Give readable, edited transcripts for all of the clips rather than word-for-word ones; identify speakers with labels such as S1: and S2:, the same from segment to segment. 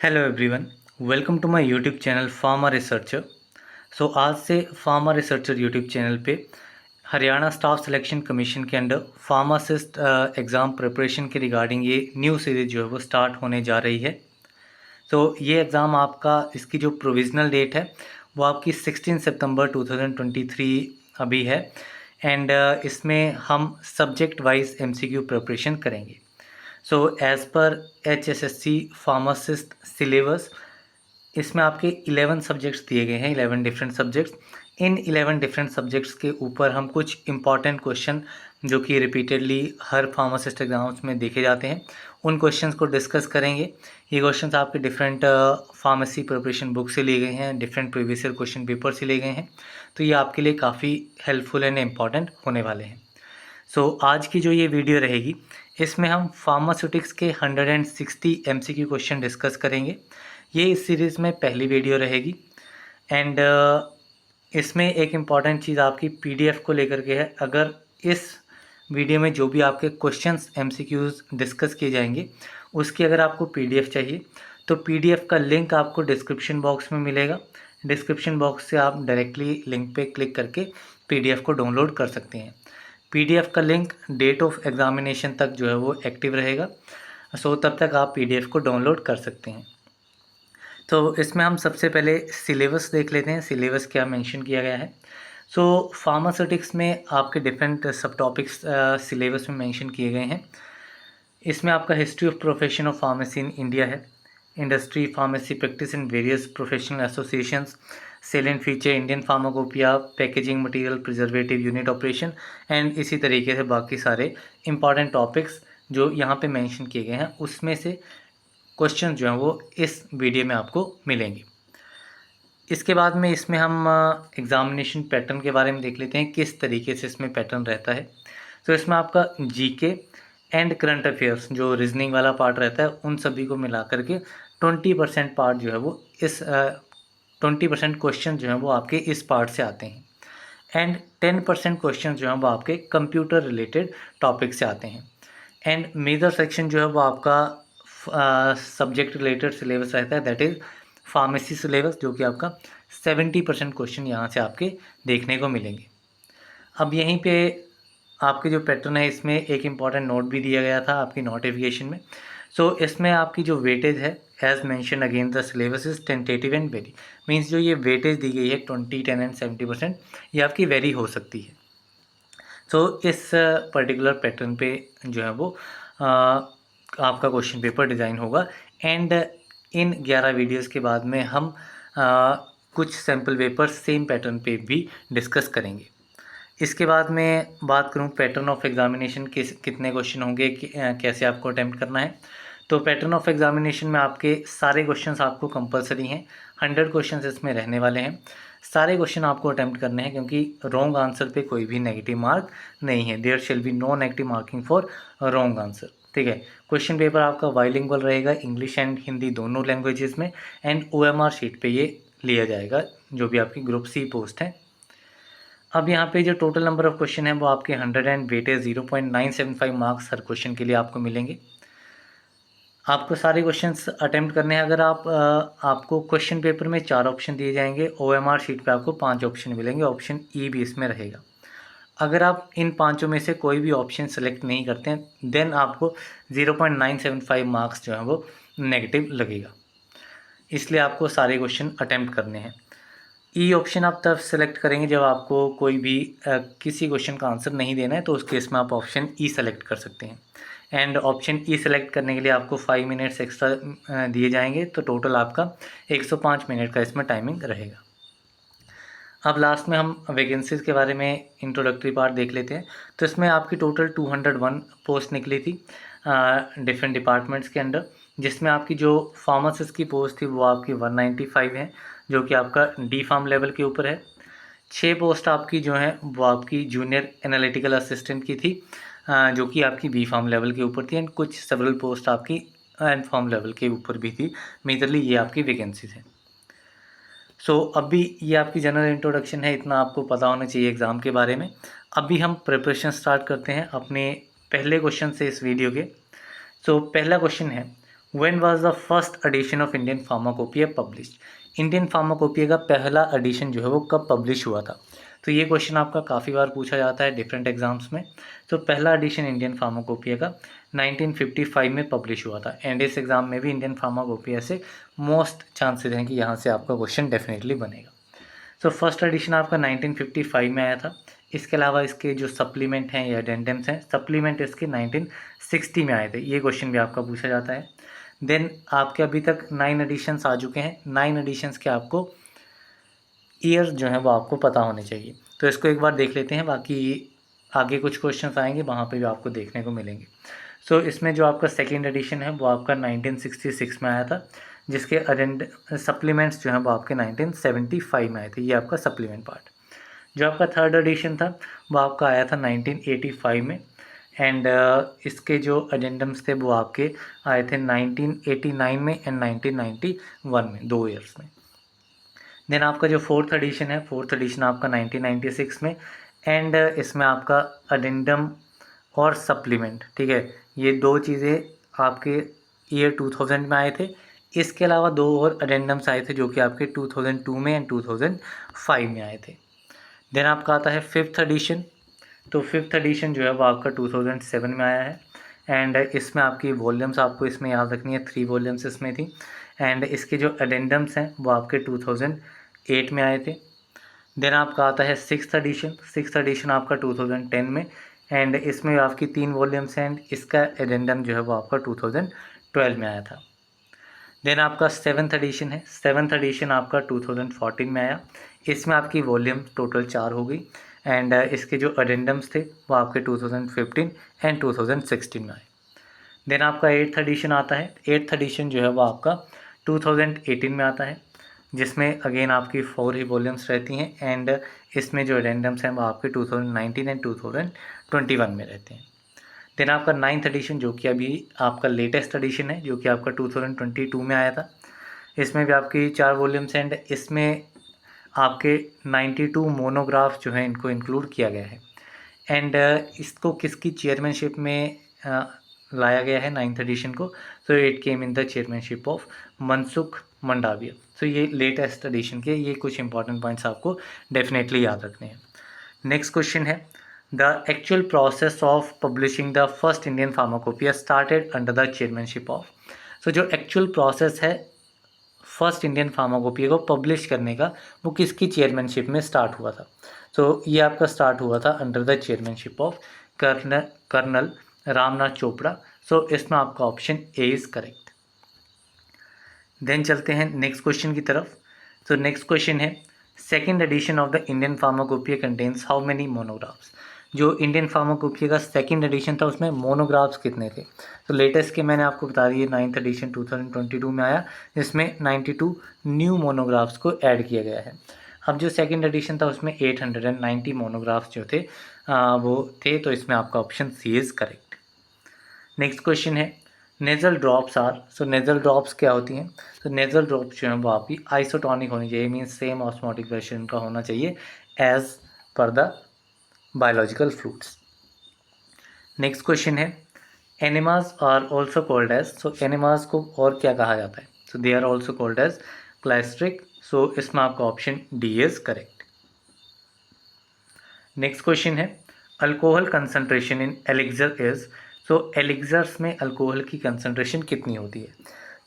S1: Hello everyone, welcome to my YouTube channel pharma researcher. आज से pharma researcher YouTube channel पे Haryana staff selection commission के under pharmacist exam preparation के regarding ये new series जो है वो स्टार्ट होने जा रही है। ये एग्ज़ाम आपका इसकी जो प्रोविज़नल डेट है वो आपकी 16 सितंबर 2023 अभी है। एंड इसमें हम सब्जेक्ट वाइज एमसीक्यू प्रिपरेशन करेंगे। As per HSSC pharmacist syllabus इसमें आपके 11 सब्जेक्ट्स दिए गए हैं, 11 डिफरेंट सब्जेक्ट्स। इन 11 डिफरेंट सब्जेक्ट्स के ऊपर हम कुछ इंपॉर्टेंट क्वेश्चन जो कि रिपीटेडली हर फार्मासिस्ट एग्जाम्स में देखे जाते हैं उन क्वेश्चंस को डिस्कस करेंगे। ये क्वेश्चंस आपके डिफरेंट फार्मेसी प्रिपरेशन बुक से लिए गए हैं, different previous year question paper से लिए गए हैं। तो ये आपके लिए काफ़ी हेल्पफुल एंड इम्पॉर्टेंट होने वाले हैं। आज की जो ये वीडियो रहेगी इसमें हम फार्मास्यूटिक्स के 160 MCQ क्वेश्चन डिस्कस करेंगे। ये इस सीरीज़ में पहली वीडियो रहेगी। एंड इसमें एक इम्पॉर्टेंट चीज़ आपकी PDF को लेकर के है। अगर इस वीडियो में जो भी आपके क्वेश्चंस MCQs डिस्कस किए जाएंगे उसकी अगर आपको PDF चाहिए तो PDF का लिंक आपको डिस्क्रिप्शन बॉक्स में मिलेगा। डिस्क्रिप्शन बॉक्स से आप डायरेक्टली लिंक पे क्लिक करके PDF को डाउनलोड कर सकते हैं। PDF का लिंक डेट ऑफ एग्ज़ामिनेशन तक जो है वो एक्टिव रहेगा। तब तक आप PDF को डाउनलोड कर सकते हैं। इसमें हम सबसे पहले सिलेबस देख लेते हैं, सिलेबस क्या मेंशन किया गया है। फार्मास्यूटिक्स में आपके डिफरेंट सब टॉपिक्स सिलेबस में मेंशन किए गए हैं। इसमें आपका history of profession of pharmacy in India है, industry pharmacy practice in various professional associations, salient feature Indian pharmacopoeia, packaging material, preservative unit operation and इसी तरीके से बाकी सारे इंपॉर्टेंट टॉपिक्स जो यहाँ पे मेंशन किए गए हैं उसमें से क्वेश्चन जो हैं वो इस वीडियो में आपको मिलेंगे। इसके बाद में इसमें हम एग्ज़ामिनेशन पैटर्न के बारे में देख लेते हैं, किस तरीके से इसमें पैटर्न रहता है। इसमें आपका GK एंड करंट अफेयर्स जो रीजनिंग वाला पार्ट रहता है उन सभी को मिला करके 20% पार्ट जो है वो इस 20% क्वेश्चन जो हैं वो आपके इस पार्ट से आते हैं। एंड 10% क्वेश्चन जो हैं वो आपके कंप्यूटर रिलेटेड टॉपिक से आते हैं। एंड मेजर सेक्शन जो है वो आपका सब्जेक्ट रिलेटेड सिलेबस रहता है, दैट इज़ फार्मेसी सिलेबस, जो कि आपका 70% क्वेश्चन यहाँ से आपके देखने को मिलेंगे। अब यहीं पे आपके जो पैटर्न है इसमें एक इम्पॉर्टेंट नोट भी दिया गया था आपकी नोटिफिकेशन में। इसमें आपकी जो वेटेज है as mention again the syllabus is tentative and very, means जो ये वेटेज दी गई है 20, 10 एंड 70% ये आपकी वेरी हो सकती है। इस पर्टिकुलर पैटर्न पे जो है वो आपका क्वेश्चन पेपर डिज़ाइन होगा। एंड इन 11 वीडियोज़ के बाद में हम कुछ सैम्पल पेपर सेम पैटर्न पे भी डिस्कस करेंगे। इसके बाद में बात करूं पैटर्न ऑफ एग्जामिनेशन कितने क्वेश्चन होंगे, कैसे आपको अटैम्प्ट करना है। पैटर्न ऑफ एग्जामिनेशन में आपके सारे क्वेश्चंस आपको कंपलसरी हैं, 100 क्वेश्चंस इसमें रहने वाले हैं। सारे क्वेश्चन आपको अटैम्प्ट करने हैं क्योंकि रॉन्ग आंसर पे कोई भी नेगेटिव मार्क नहीं है। There shall be no negative marking for wrong answer, ठीक है। क्वेश्चन पेपर आपका बाइलिंगुअल रहेगा, इंग्लिश एंड हिंदी दोनों लैंग्वेजेस में। एंड OMR शीट पे ये लिया जाएगा जो भी आपकी ग्रुप C पोस्ट है। अब यहाँ पे जो टोटल नंबर ऑफ क्वेश्चन है वो आपके 100 and weightage 0.975 marks her question के लिए आपको मिलेंगे। आपको सारे क्वेश्चंस अटेम्प्ट करने हैं। अगर आपको क्वेश्चन पेपर में 4 ऑप्शन दिए जाएंगे, OMR शीट पे आपको 5 ऑप्शन मिलेंगे, ऑप्शन E भी इसमें रहेगा। अगर आप इन पांचों में से कोई भी ऑप्शन सेलेक्ट नहीं करते हैं देन आपको 0.975 मार्क्स जो है वो नेगेटिव लगेगा। इसलिए आपको सारे क्वेश्चन अटेम्प्ट करने हैं। ई ऑप्शन आप तब सेलेक्ट करेंगे जब आपको कोई भी किसी क्वेश्चन का आंसर नहीं देना है, तो उस केस में आप ऑप्शन E सेलेक्ट कर सकते हैं। एंड ऑप्शन E सेलेक्ट करने के लिए आपको 5 मिनट्स एक्स्ट्रा दिए जाएंगे, तो टोटल आपका 105 मिनट का इसमें टाइमिंग रहेगा। अब लास्ट में हम वैकेंसीज़ के बारे में इंट्रोडक्टरी पार्ट देख लेते हैं। इसमें आपकी टोटल 201 पोस्ट निकली थी डिफरेंट डिपार्टमेंट्स के अंडर, जिसमें आपकी जो फार्मासिस्ट की पोस्ट थी वो आपकी 195 है जो कि आपका D फार्म लेवल के ऊपर है। 6 पोस्ट आपकी जो हैं वो आपकी जूनियर एनालिटिकल असिस्टेंट की थी जो कि आपकी B फार्म लेवल के ऊपर थी। एंड कुछ सेवरल पोस्ट आपकी एन फार्म लेवल के ऊपर भी थी। मेजरली ये आपकी वैकेंसीज हैं। अभी ये आपकी जनरल इंट्रोडक्शन है, इतना आपको पता होना चाहिए एग्ज़ाम के बारे में। अभी हम प्रिपरेशन स्टार्ट करते हैं अपने पहले क्वेश्चन से इस वीडियो के। पहला क्वेश्चन है, when was the first edition of Indian pharmacopoeia published? Indian pharmacopoeia का पहला एडिशन जो है वो कब पब्लिश हुआ था? तो ये क्वेश्चन आपका काफ़ी बार पूछा जाता है डिफरेंट एग्जाम्स में। तो पहला एडिशन इंडियन फार्माकोपिया का 1955 में पब्लिश हुआ था, एंड इस एग्ज़ाम में भी इंडियन फार्माकोपिया से मोस्ट चांसेस हैं कि यहाँ से आपका क्वेश्चन डेफिनेटली बनेगा। सो फर्स्ट एडिशन आपका 1955 में आया था। इसके अलावा इसके जो सप्लीमेंट हैं या एडेंडम्स हैं, सप्लीमेंट इसके 1960 में आए थे। ये क्वेश्चन भी आपका पूछा जाता है। देन आपके अभी तक 9 एडिशंस आ चुके हैं। 9 एडिशंस के आपको ईयर जो है वो आपको पता होने चाहिए। तो इसको एक बार देख लेते हैं, बाकी आगे कुछ क्वेश्चंस आएंगे वहाँ पे भी आपको देखने को मिलेंगे। सो इसमें जो आपका सेकेंड एडिशन है वो आपका 1966 में आया था, जिसके सप्लीमेंट्स जो हैं वो आपके 1975 में आए थे। ये आपका सप्लीमेंट पार्ट। जो आपका थर्ड एडिशन था वो आपका आया था 1985 में, एंड इसके जो एडेंडम्स थे वो आपके आए थे 1989 में एंड 1991 में, 2 ईयर्स में। देन आपका जो फोर्थ एडिशन है, फोर्थ एडिशन आपका 1996 में, एंड इसमें आपका अडेंडम और सप्लीमेंट, ठीक है, ये 2 चीज़ें आपके ईयर 2000 में आए थे। इसके अलावा 2 और अडेंडम्स आए थे जो कि आपके 2002 में एंड 2005 में आए थे। देन आपका आता है फिफ्थ एडिशन। तो फिफ्थ एडिशन जो है वो आपका 2007 में आया है, एंड इसमें आपकी वॉल्यूम्स आपको इसमें याद रखनी है, 3 वॉल्यूम्स इसमें थी, एंड इसके जो एडेंडम्स हैं वो आपके 2008 में आए थे। देन आपका आता है सिक्स्थ एडिशन। सिक्स्थ एडिशन आपका 2010 में, एंड इसमें आपकी 3 वॉल्यूम्स हैं, एंड इसका एडेंडम जो है वो आपका 2012 में आया था। देन आपका सेवन्थ एडिशन है। सेवन्थ एडिशन आपका 2014 में आया। इसमें आपकी वॉल्यूम टोटल 4 हो गई, एंड इसके जो एडेंडम्स थे वो आपके 2015 एंड 2016 में आए। देन आपका एट्थ एडिशन आता है। एट्थ एडिशन जो है वो आपका 2018 में आता है, जिसमें अगेन आपकी 4 ही वॉल्यूम्स रहती हैं, एंड इसमें जो एडेंडम्स हैं वो आपके 2019 एंड 2021 में रहते हैं। देन आपका नाइन्थ एडिशन जो कि अभी आपका लेटेस्ट एडिशन है, जो कि आपका 2022 में आया था। इसमें भी आपकी 4 वॉल्यूम्स, एंड इसमें आपके 92 मोनोग्राफ जो हैं इनको इंक्लूड किया गया है, एंड इसको किसकी चेयरमैनशिप में लाया गया है नाइन्थ एडिशन को? So it came in the chairmanship of Mansukh Mandaviya. So ये लेटेस्ट एडिशन के ये कुछ इंपॉर्टेंट पॉइंट्स आपको डेफिनेटली याद रखने हैं। नेक्स्ट क्वेश्चन है, the actual process of publishing the first Indian pharmacopoeia started under the chairmanship of. So जो एक्चुअल प्रोसेस है फर्स्ट इंडियन फार्माकोपिया को पब्लिश करने का, वो किसकी चेयरमैनशिप में स्टार्ट हुआ था? तो ये आपका स्टार्ट हुआ था under the chairmanship of colonel Ramnath Chopra. So इसमें आपका option A is correct. Then चलते हैं नेक्स्ट क्वेश्चन की तरफ। तो नेक्स्ट क्वेश्चन है, second edition of the Indian pharmacopoeia contains how many monographs? जो इंडियन फार्माकोपिया का सेकेंड एडिशन था उसमें मोनोग्राफ्स कितने थे? तो लेटेस्ट के मैंने आपको बता दिए, नाइन्थ एडिशन 2022 में आया, जिसमें 92 न्यू मोनोग्राफ्स को ऐड किया गया है। अब जो सेकेंड एडिशन था उसमें 890 मोनोग्राफ्स जो थे वो थे, तो इसमें आपका option C is correct. Next question है, nasal drops are. So nasal drops क्या होती हैं? तो नेज़ल ड्रॉप्स जो हैं वो आपकी आइसोटोनिक होनी चाहिए, मीन्स सेम ऑस्मोटिक प्रेशर इनका होना चाहिए as per the biological fluids. Next question है, enemas are also called as. So enemas को और क्या कहा जाता है? So they are also called as clysteric. So इसमें आपका option D is correct. Next question है, alcohol concentration in elixir is. So elixirs में अल्कोहल की कंसंट्रेशन कितनी होती है?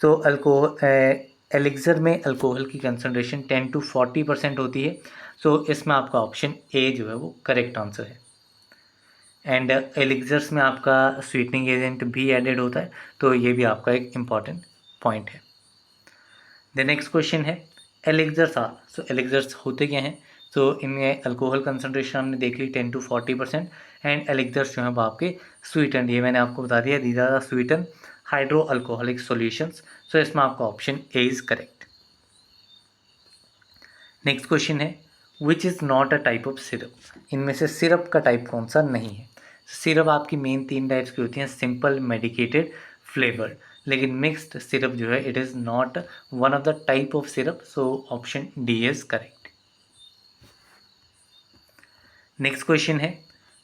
S1: तो अल्कोहल एलिक्सर में अल्कोहल की कंसंट्रेशन 10 to 40% होती है। सो इसमें आपका ऑप्शन ए जो है वो करेक्ट आंसर है। एंड एलिक्सर्स में आपका स्वीटनिंग एजेंट भी एडेड होता है, तो ये भी आपका एक इम्पॉर्टेंट पॉइंट है। द नेक्स्ट क्वेश्चन है, एलिक्सर्स आर। सो एलिक्सर्स होते क्या हैं? तो इनमें अल्कोहल कंसनट्रेशन हमने देख ली 10 to 40%, एंड एलिक्सर्स जो हैं वो आपके स्वीटन, ये मैंने आपको बता दिया, these are sweetened hydro alcoholic solutions. So इसमें आपका option A is correct. Next question है, which is not a type of syrup. इनमें से सिरप का टाइप कौन सा नहीं है? सिरप आपकी मेन 3 टाइप्स की होती हैं, सिंपल, मेडिकेटेड, फ्लेवर्ड। लेकिन मिक्स्ड सिरप जो है it is not one of the type of syrup. So option D is correct. Next question है,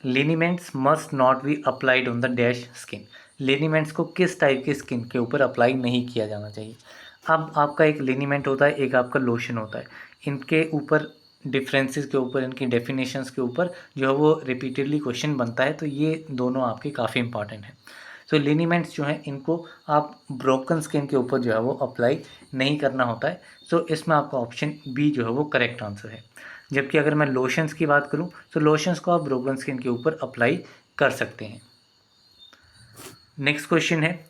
S1: liniments must not be applied on the dash skin. Liniments को किस type की skin के ऊपर apply नहीं किया जाना चाहिए। अब आपका एक लिनीमेंट होता है, एक आपका लोशन होता है, इनके ऊपर डिफरेंसेस के ऊपर, इनकी डेफिनेशंस के ऊपर जो है वो रिपीटेडली क्वेश्चन बनता है, तो ये दोनों आपके काफ़ी इंपॉर्टेंट हैं। सो लिनीमेंट्स जो हैं इनको आप ब्रोकन स्किन के ऊपर जो है वो अप्लाई नहीं करना होता है। सो इसमें आपका ऑप्शन बी जो है वो करेक्ट आंसर है। जबकि अगर मैं लोशंस की बात करूं तो लोशंस को आप ब्रोकन स्किन के ऊपर अप्लाई कर सकते हैं। नेक्स्ट क्वेश्चन है,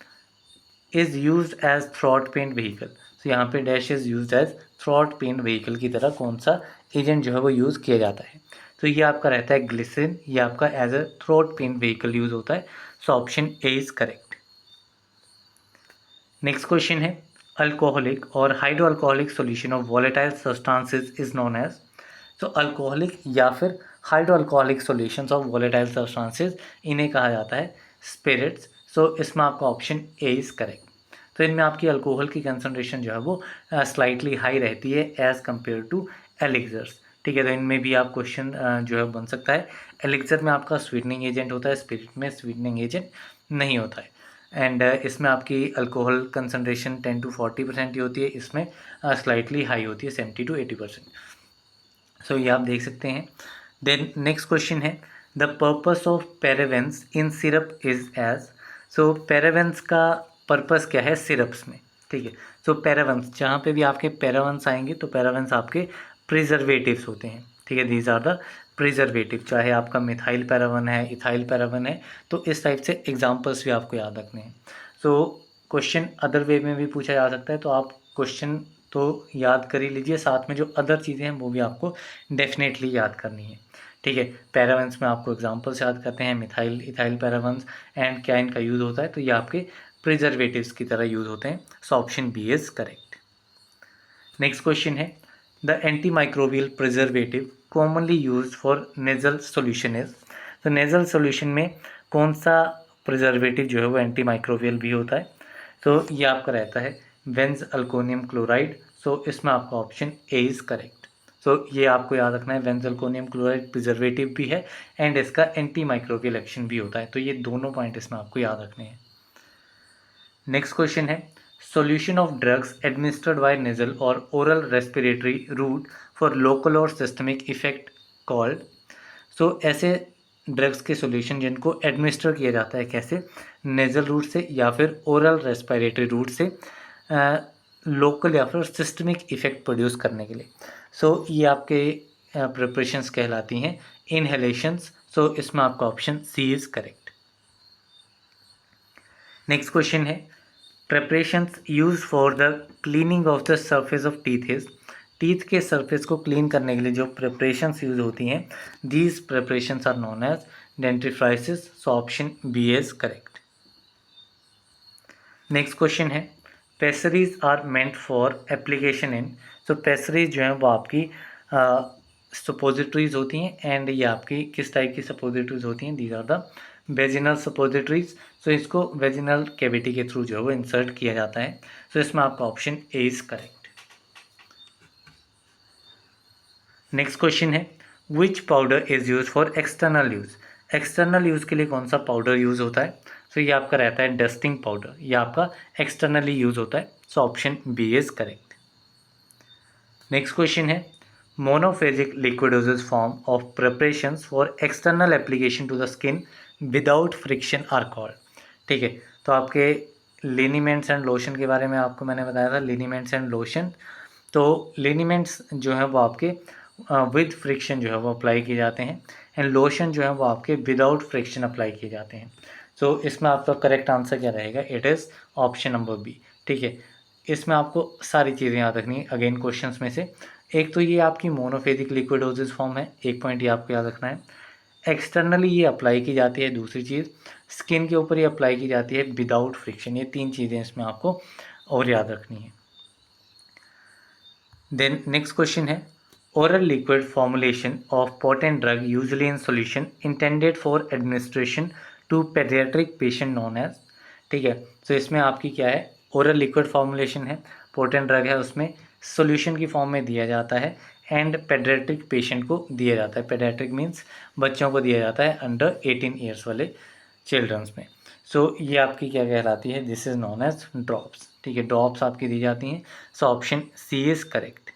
S1: is use as throat paint vehicle. तो यहाँ पे dash is use as throat paint vehicle की तरह कौन सा एजेंट जो है वो यूज़ किया जाता है। तो ये आपका रहता है ग्लिसरीन, ये आपका as a throat paint vehicle use होता है। So option A is correct. Next question है, alcoholic or hydroalcoholic solution of volatile substances is known as. तो अल्कोहलिक या फिर hydroalcoholic solutions of volatile substances, इन्हें कहा जाता है स्पिरिट्स। सो इसमें आपका ऑप्शन ए इज़ करेक्ट। तो इनमें आपकी अल्कोहल की कंसनट्रेशन जो है वो स्लाइटली हाई रहती है एज़ कम्पेयर टू एलिक्सर्स। ठीक है, तो इनमें भी आप क्वेश्चन जो है बन सकता है। एलिक्सर में आपका स्वीटनिंग एजेंट होता है, स्पिरिट में स्वीटनिंग एजेंट नहीं होता है। एंड इसमें आपकी अल्कोहल कंसनट्रेशन 10 to 40% ही होती है, इसमें स्लाइटली हाई होती है 70 to 80%। सो ये आप देख सकते हैं। देन नेक्स्ट क्वेश्चन है, the purpose of parabens in syrup is as. So parabens का पर्पस क्या है सिरप्स में। ठीक है, सो पैरावेंस जहाँ पे भी आपके पैरावेंस आएंगे तो पैरावेंस आपके प्रिजर्वेटिव्स होते हैं। ठीक है, दीज आर द प्रिजर्वेटिव, चाहे आपका मिथाइल पैरावन है, इथाइल पैरावन है, तो इस टाइप से एग्जाम्पल्स भी आपको याद रखने हैं। सो क्वेश्चन अदर वे में भी पूछा जा सकता है, तो आप क्वेश्चन तो याद कर ही लीजिए, साथ में जो अदर चीज़ें हैं वो भी आपको डेफिनेटली याद करनी है। ठीक है, पैरावेंस में आपको एग्जांपल्स याद करते हैं, मिथाइल इथाइल पैरावेंस, एंड क्या इनका यूज़ होता है, तो ये आपके प्रिजर्वेटिव्स की तरह यूज़ होते हैं। So option B is correct. Next question है, the anti microbial preservative commonly use for nasal solution is. तो नेजल सोल्यूशन में कौन सा प्रिजर्वेटिव जो है वो एंटी माइक्रोबियल भी होता है। तो ये आपका रहता है बेंज अल्कोनियम क्लोराइड। सो इसमें आपका ऑप्शन ए इज़ करेक्ट। सो ये आपको याद रखना है, बेंज अल्कोनियम क्लोराइड प्रिजर्वेटिव भी है एंड इसका एंटी माइक्रोबियल एक्शन भी होता है, तो ये दोनों पॉइंट इसमें आपको याद रखने हैं। नेक्स्ट क्वेश्चन है, solution of drugs administered by nasal or oral respiratory route for local or systemic effect called। सो ऐसे ड्रग्स के सॉल्यूशन जिनको एडमिनिस्टर किया जाता है कैसे, नेजल रूट से या फिर ओरल रेस्पिरेटरी रूट से, लोकल या फिर सिस्टमिक इफेक्ट प्रोड्यूस करने के लिए। सो ये आपके प्रिपरेशंस कहलाती हैं इनहेलेशंस। सो इसमें आपका option C is correct. Next question है, preparations use for the cleaning of the surface of teeth is. Teeth के सरफेस को क्लीन करने के लिए जो प्रेपरेशंस यूज होती हैं, these preparations are known as dentifrices. So option B is correct. Next question है, pessaries are meant for application in. So pessaries जो हैं वो आपकी सपोजिटरीज होती हैं, एंड ये आपकी किस टाइप की सपोजिटरीज होती हैं, these are the vaginal suppositories. So इसको वेजिनल कैविटी के थ्रू जो है वो इंसर्ट किया जाता है। सो इसमें आपका option A is correct. Next question है, which powder is use for external use. External use के लिए कौन सा पाउडर यूज होता है। सो ये आपका रहता है डस्टिंग पाउडर, ये आपका एक्सटर्नली यूज होता है। So option B is correct. Next question है, monophasic liquid dosage form of preparations for external application to the skin without friction are called. ठीक है, तो आपके लिनीमेंट्स एंड लोशन के बारे में आपको मैंने बताया था, लिनीमेंट्स एंड लोशन। तो लिनीमेंट्स जो है वो आपके विद फ्रिक्शन जो है वो अप्लाई किए जाते हैं, एंड लोशन जो है वो आपके विदाउट फ्रिक्शन अप्लाई किए जाते हैं। सो इसमें आपका करेक्ट आंसर क्या रहेगा, it is option number B. ठीक है, इसमें आपको सारी चीज़ें याद रखनी है अगेन क्वेश्चंस में से। एक तो ये आपकी मोनोफेजिक लिक्विडोसिस फॉर्म है, एक पॉइंट ये आपको याद रखना है। एक्सटर्नली ये अप्लाई की जाती है, दूसरी चीज़ स्किन के ऊपर ये अप्लाई की जाती है विदाउट फ्रिक्शन। ये तीन चीज़ें इसमें आपको और याद रखनी है। देन नेक्स्ट क्वेश्चन है, oral liquid formulation of potent drug usually in solution intended for administration to paediatric patient known as. ठीक है, तो इसमें आपकी क्या है, ओरल लिक्विड फॉर्मुलेशन है, पोटेंट ड्रग है, उसमें सॉल्यूशन की फॉर्म में दिया जाता है, एंड पेडियाट्रिक पेशेंट को दिया जाता है। पेडियाट्रिक मीन्स बच्चों को दिया जाता है अंडर 18 ईयर्स वाले चिल्ड्रंस में। सो ये आपकी क्या कहलाती है, this is known as drops, ठीक है, ड्रॉप्स आपकी दी जाती हैं। So option C is correct.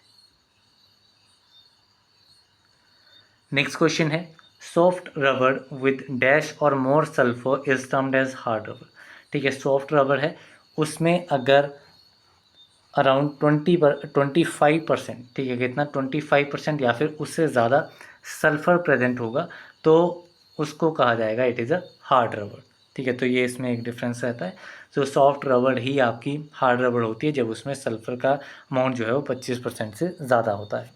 S1: Next question है, soft rubber with dash or more sulphur is termed as hard rubber, ठीक है, सॉफ्ट रबर है, उसमें अगर अराउंड 25%, ठीक है, कितना 25% या फिर उससे ज़्यादा सल्फर प्रेजेंट होगा तो उसको कहा जाएगा it is a hard rubber, ठीक है। तो ये इसमें एक डिफरेंस रहता है। तो सॉफ्ट रबर ही आपकी हार्ड रबर होती है जब उसमें सल्फर का अमाउंट जो है वो 25% से ज़्यादा होता है।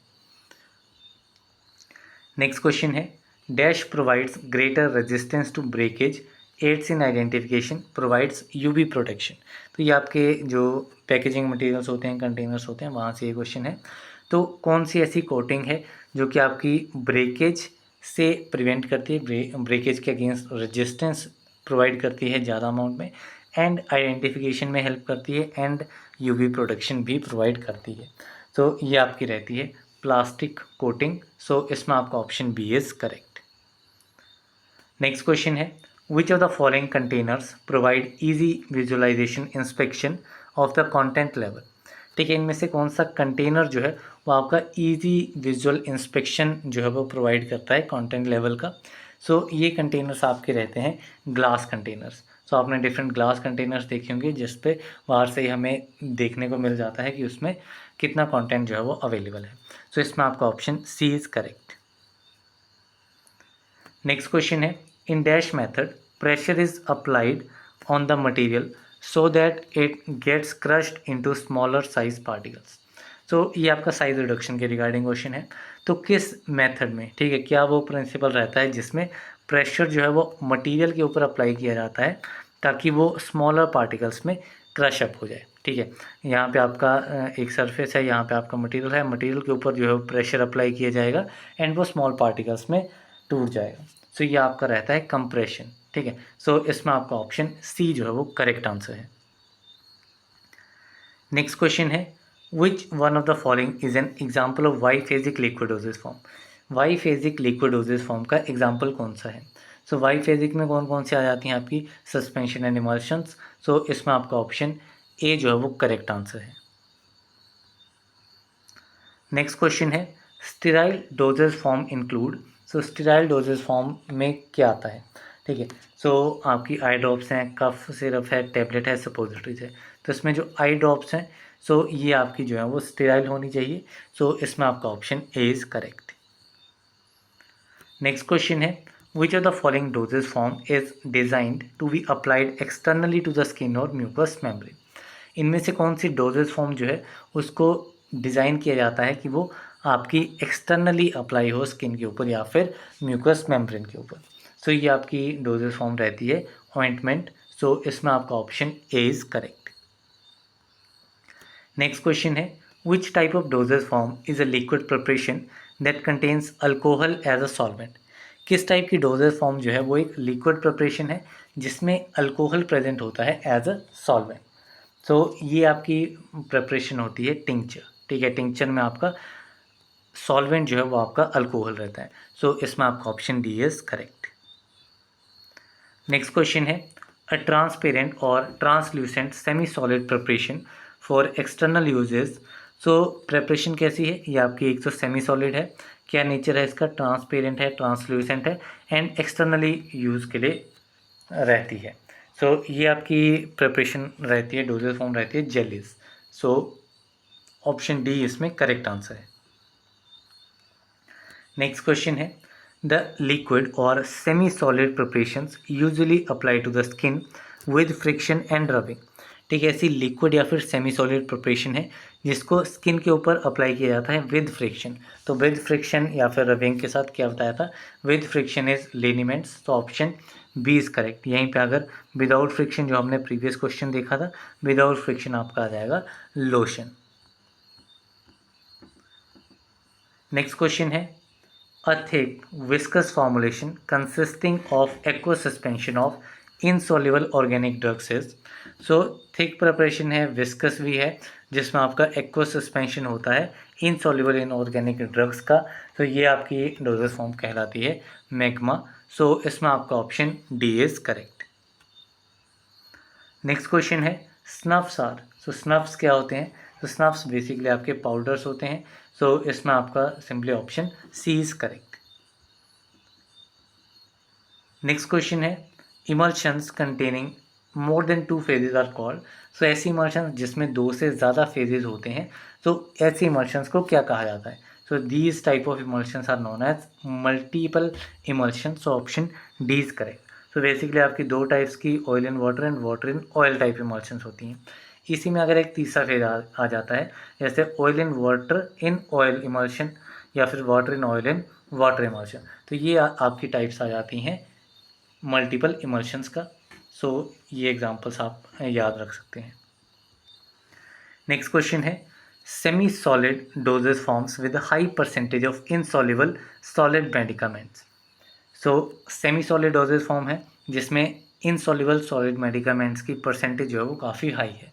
S1: नेक्स्ट क्वेश्चन है, dash provides greater resistance to breakage, aids in identification, provides UV protection. तो ये आपके जो पैकेजिंग मटेरियल्स होते हैं, कंटेनर्स होते हैं, वहाँ से ये क्वेश्चन है। तो कौन सी ऐसी कोटिंग है जो कि आपकी ब्रेकेज से प्रिवेंट करती है, ब्रेकेज के अगेंस्ट रेजिस्टेंस प्रोवाइड करती है ज़्यादा अमाउंट में, एंड आइडेंटिफिकेशन में हेल्प करती है, एंड यूवी प्रोटेक्शन भी प्रोवाइड करती है। तो ये आपकी रहती है प्लास्टिक कोटिंग। सो इसमें आपका option B is correct. Next question है, which of the following containers provide easy visualisation inspection of the content level, ठीक है, इनमें से कौन सा कंटेनर जो है वो आपका इजी विजुअल इंस्पेक्शन जो है वो प्रोवाइड करता है कंटेंट लेवल का। सो ये कंटेनर्स आपके रहते हैं ग्लास कंटेनर्स। सो आपने डिफरेंट ग्लास कंटेनर्स देखे होंगे जिस पे बाहर से ही हमें देखने को मिल जाता है कि उसमें कितना कंटेंट जो है वो अवेलेबल है। सो इसमें आपका option C is correct. Next question है, in dash method pressure is applied on the material so that it gets crushed into smaller size particles. So ये आपका साइज रिडक्शन के रिगार्डिंग क्वेश्चन है। तो किस मेथड में, ठीक है, क्या वो प्रिंसिपल रहता है जिसमें प्रेशर जो है वो मटेरियल के ऊपर अप्लाई किया जाता है ताकि वो स्मॉलर पार्टिकल्स में क्रश अप हो जाए, ठीक है। यहाँ पे आपका एक सरफेस है, यहाँ पे आपका मटेरियल है, मटेरियल के ऊपर जो है वो प्रेशर अप्लाई किया जाएगा एंड वो स्मॉल पार्टिकल्स में टूट जाएगा। सो ये आपका रहता है कंप्रेशन, ठीक है। सो इसमें आपका ऑप्शन सी जो है वो करेक्ट आंसर है। नेक्स्ट क्वेश्चन है, which one of the following is an example of biphasic liquid dosage form. Biphasic liquid dosage form का एग्जाम्पल कौन सा है। सो वाई फेजिक में कौन कौन सी आ जाती हैं आपकी, सस्पेंशन एंड इमल्शंस। सो इसमें आपका ऑप्शन ए जो है वो करेक्ट आंसर है। नेक्स्ट क्वेश्चन है, स्टेराइल डोजेज फॉर्म इंक्लूड। सो स्टेराइल डोजेज फॉर्म में क्या आता है, ठीक है। सो आपकी आई ड्रॉप्स हैं, कफ सिरप है, टेबलेट है, सपोजिटरीज है। तो इसमें जो आई ड्रॉप्स हैं सो ये आपकी जो है वो स्टेराइल होनी चाहिए। सो इसमें आपका option A is correct. Next question है, which of the following dosage form is designed to be applied externally to the skin or mucous membrane. इनमें से कौन सी डोजेज फॉर्म जो है उसको डिज़ाइन किया जाता है कि वो आपकी एक्सटर्नली अप्लाई हो स्किन के ऊपर या फिर म्यूकस मेम्ब्रेन के ऊपर। सो ये आपकी डोजेज फॉर्म रहती है ऑइंटमेंट। सो इसमें आपका option A is correct. Next question है, which type of dosage form is a liquid preparation that contains alcohol as a solvent. किस टाइप की डोजेज फॉर्म जो है वो एक लिक्विड प्रिपरेशन है जिसमें अल्कोहल प्रेजेंट होता है एज अ सॉल्वेंट। तो ये आपकी प्रिपरेशन होती है टिंचर, ठीक है। टिंचर में आपका सॉल्वेंट जो है वो आपका अल्कोहल रहता है। सो इसमें आपका option D is correct. Next question है, अ ट्रांसपेरेंट और translucent semi solid preparation for external uses. So preparation कैसी है, ये आपकी एक तो सेमी सॉलिड है, क्या नेचर है इसका, ट्रांसपेरेंट है, ट्रांसल्यूसेंट है, एंड एक्सटर्नली यूज़ के लिए रहती है। सो ये आपकी प्रिपरेशन रहती है, डोजेज फॉर्म रहती है जेलीज। सो ऑप्शन डी इसमें करेक्ट आंसर है। नेक्स्ट क्वेश्चन है, the liquid or semi solid preparations usually apply to the skin with friction and rubbing. ठीक है, ऐसी लिक्विड या फिर सेमी सॉलिड प्रिपरेशन है जिसको स्किन के ऊपर अप्लाई किया जाता है विद फ्रिक्शन। तो विद फ्रिक्शन या फिर रबिंग के साथ क्या बताया था, विद फ्रिक्शन इज लिनीमेंट्स। तो ऑप्शन बी इज करेक्ट। यहीं पे अगर विदाउट फ्रिक्शन जो हमने प्रीवियस क्वेश्चन देखा था, विदाउट फ्रिक्शन आपका आ जाएगा लोशन। नेक्स्ट क्वेश्चन है, a thick viscous formulation consisting of aqueous suspension of insoluble organic drugs is। so thick preparation है, viscous भी है, जिसमें आपका aqueous suspension होता है insoluble inorganic drugs का। तो ये आपकी डोजेज फॉर्म कहलाती है मैग्मा। सो इसमें आपका option D is correct. Next question है स्नफ्स आर, सो स्नफ्स क्या होते हैं? तो स्नफ्स बेसिकली आपके पाउडर्स होते हैं। सो इसमें आपका simply option C is correct. Next question है emulsions containing more than 2 phases are called. So ऐसी इमल्शन जिसमें 2 से ज़्यादा फेजेज होते हैं, तो ऐसी इमल्शंस को क्या कहा जाता है? So these type of emulsions are known as multiple emulsion. So option D is correct. So basically आपकी 2 टाइप्स की oil in water in oil type emulsions होती हैं। इसी में अगर एक तीसरा फेज आ जाता है, जैसे oil in water in oil emulsion या फिर water in oil in water emulsion, तो ये आपकी टाइप्स आ जाती हैं मल्टीपल इमल्शंस का। सो ये एग्जांपल्स आप याद रख सकते हैं। नेक्स्ट क्वेश्चन है semi solid dosage forms with high percentage of insoluble solid medicaments. So semi solid dosage form है जिसमें इनसॉल्युबल सॉलिड मेडिकामेंट्स की परसेंटेज जो है वो काफ़ी हाई है।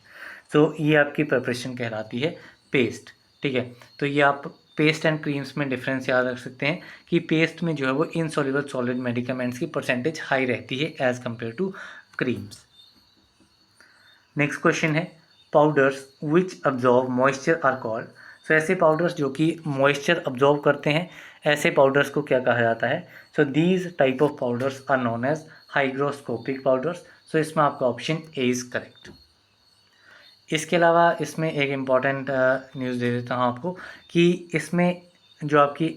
S1: तो ये आपकी प्रिपरेशन कहलाती है पेस्ट। ठीक है, तो ये आप पेस्ट एंड क्रीम्स में डिफरेंस याद रख सकते हैं कि पेस्ट में जो है वो इनसॉल्युबल सॉलिड मेडिकामेंट्स की परसेंटेज हाई रहती है as compare to creams. Next question है powders which absorb moisture are called. So ऐसे पाउडर्स जो कि मॉइस्चर अब्जॉर्व करते हैं, ऐसे पाउडर्स को क्या कहा जाता है? So these type of powders are known as hygroscopic powders. So इसमें आपका ऑप्शन ए इज करेक्ट। इसके अलावा इसमें एक इम्पॉर्टेंट न्यूज़ दे देता हूँ आपको कि इसमें जो आपकी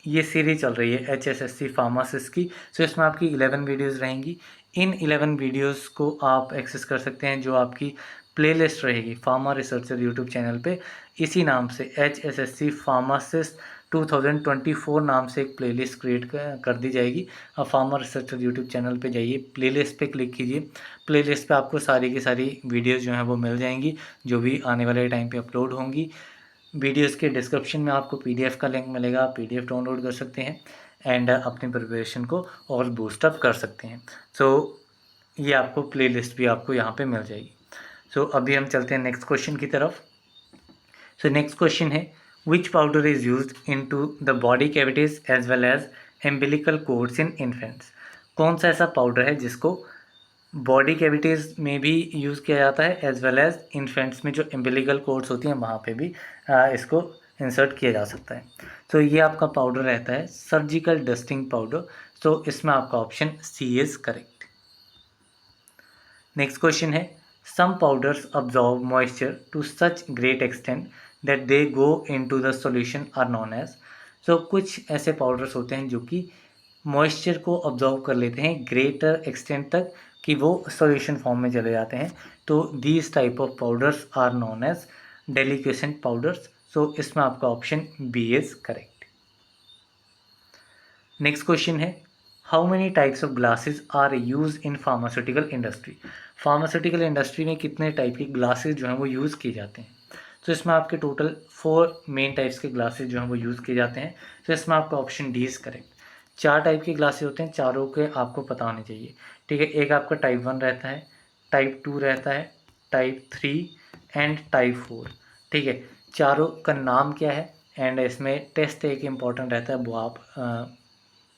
S1: ये सीरीज चल रही है HSSC फार्मासिस्ट की, सो इसमें आपकी 11 वीडियोस रहेंगी। इन 11 वीडियोस को आप एक्सेस कर सकते हैं, जो आपकी प्लेलिस्ट रहेगी फार्मा रिसर्चर यूट्यूब चैनल पे। इसी नाम से HSSC फार्मासिस्ट 2024 नाम से एक प्लेलिस्ट क्रिएट कर दी जाएगी। अब फार्मा रिसर्चर यूट्यूब चैनल पे जाइए, प्लेलिस्ट पे क्लिक कीजिए। प्लेलिस्ट पे आपको सारी की सारी वीडियोस जो हैं वो मिल जाएंगी, जो भी आने वाले टाइम पे अपलोड होंगी। वीडियोस के डिस्क्रिप्शन में आपको PDF का लिंक मिलेगा, आप PDF डाउनलोड कर सकते हैं एंड अपनी प्रिपरेशन को और बूस्टअप कर सकते हैं। सो ये आपको प्लेलिस्ट भी आपको यहाँ पे मिल जाएगी। सो अभी हम चलते हैं नेक्स्ट क्वेश्चन की तरफ। सो नेक्स्ट क्वेश्चन है which powder is used into the body cavities as well as umbilical cords in infants. कौन सा ऐसा पाउडर है जिसको बॉडी कैविटीज़ में भी यूज़ किया जाता है एज वेल एज इन्फेंट्स में जो एम्बिलिकल कोर्ड्स होती हैं वहाँ पे भी इसको इंसर्ट किया जा सकता है? तो ये आपका पाउडर रहता है सर्जिकल डस्टिंग पाउडर। तो इसमें आपका option C is correct. Next question है some powders absorb moisture to such great extent that they go into the solution are known as. So कुछ ऐसे पाउडर्स होते हैं जो कि मॉइस्चर को अब्जॉर्व कर लेते हैं ग्रेटर एक्सटेंट तक कि वो सॉल्यूशन फॉर्म में चले जाते हैं। तो these type of powders are known as deliquescent powders. So इसमें आपका option B is correct. Next question है how many types of glasses are use in pharmaceutical industry. Pharmaceutical industry में कितने टाइप के ग्लासेस जो हैं वो यूज़ किए जाते हैं? तो इसमें आपके टोटल 4 मेन टाइप्स के ग्लासेस जो हैं वो यूज़ किए जाते हैं। तो इसमें आपका option D is correct. 4 type के ग्लासेस होते हैं, चारों के आपको पता होने चाहिए। ठीक है, एक आपका टाइप 1 रहता है, टाइप 2 रहता है, टाइप 3 एंड टाइप 4। ठीक है, चारों का नाम क्या है एंड इसमें टेस्ट एक इम्पॉर्टेंट रहता है, वो आप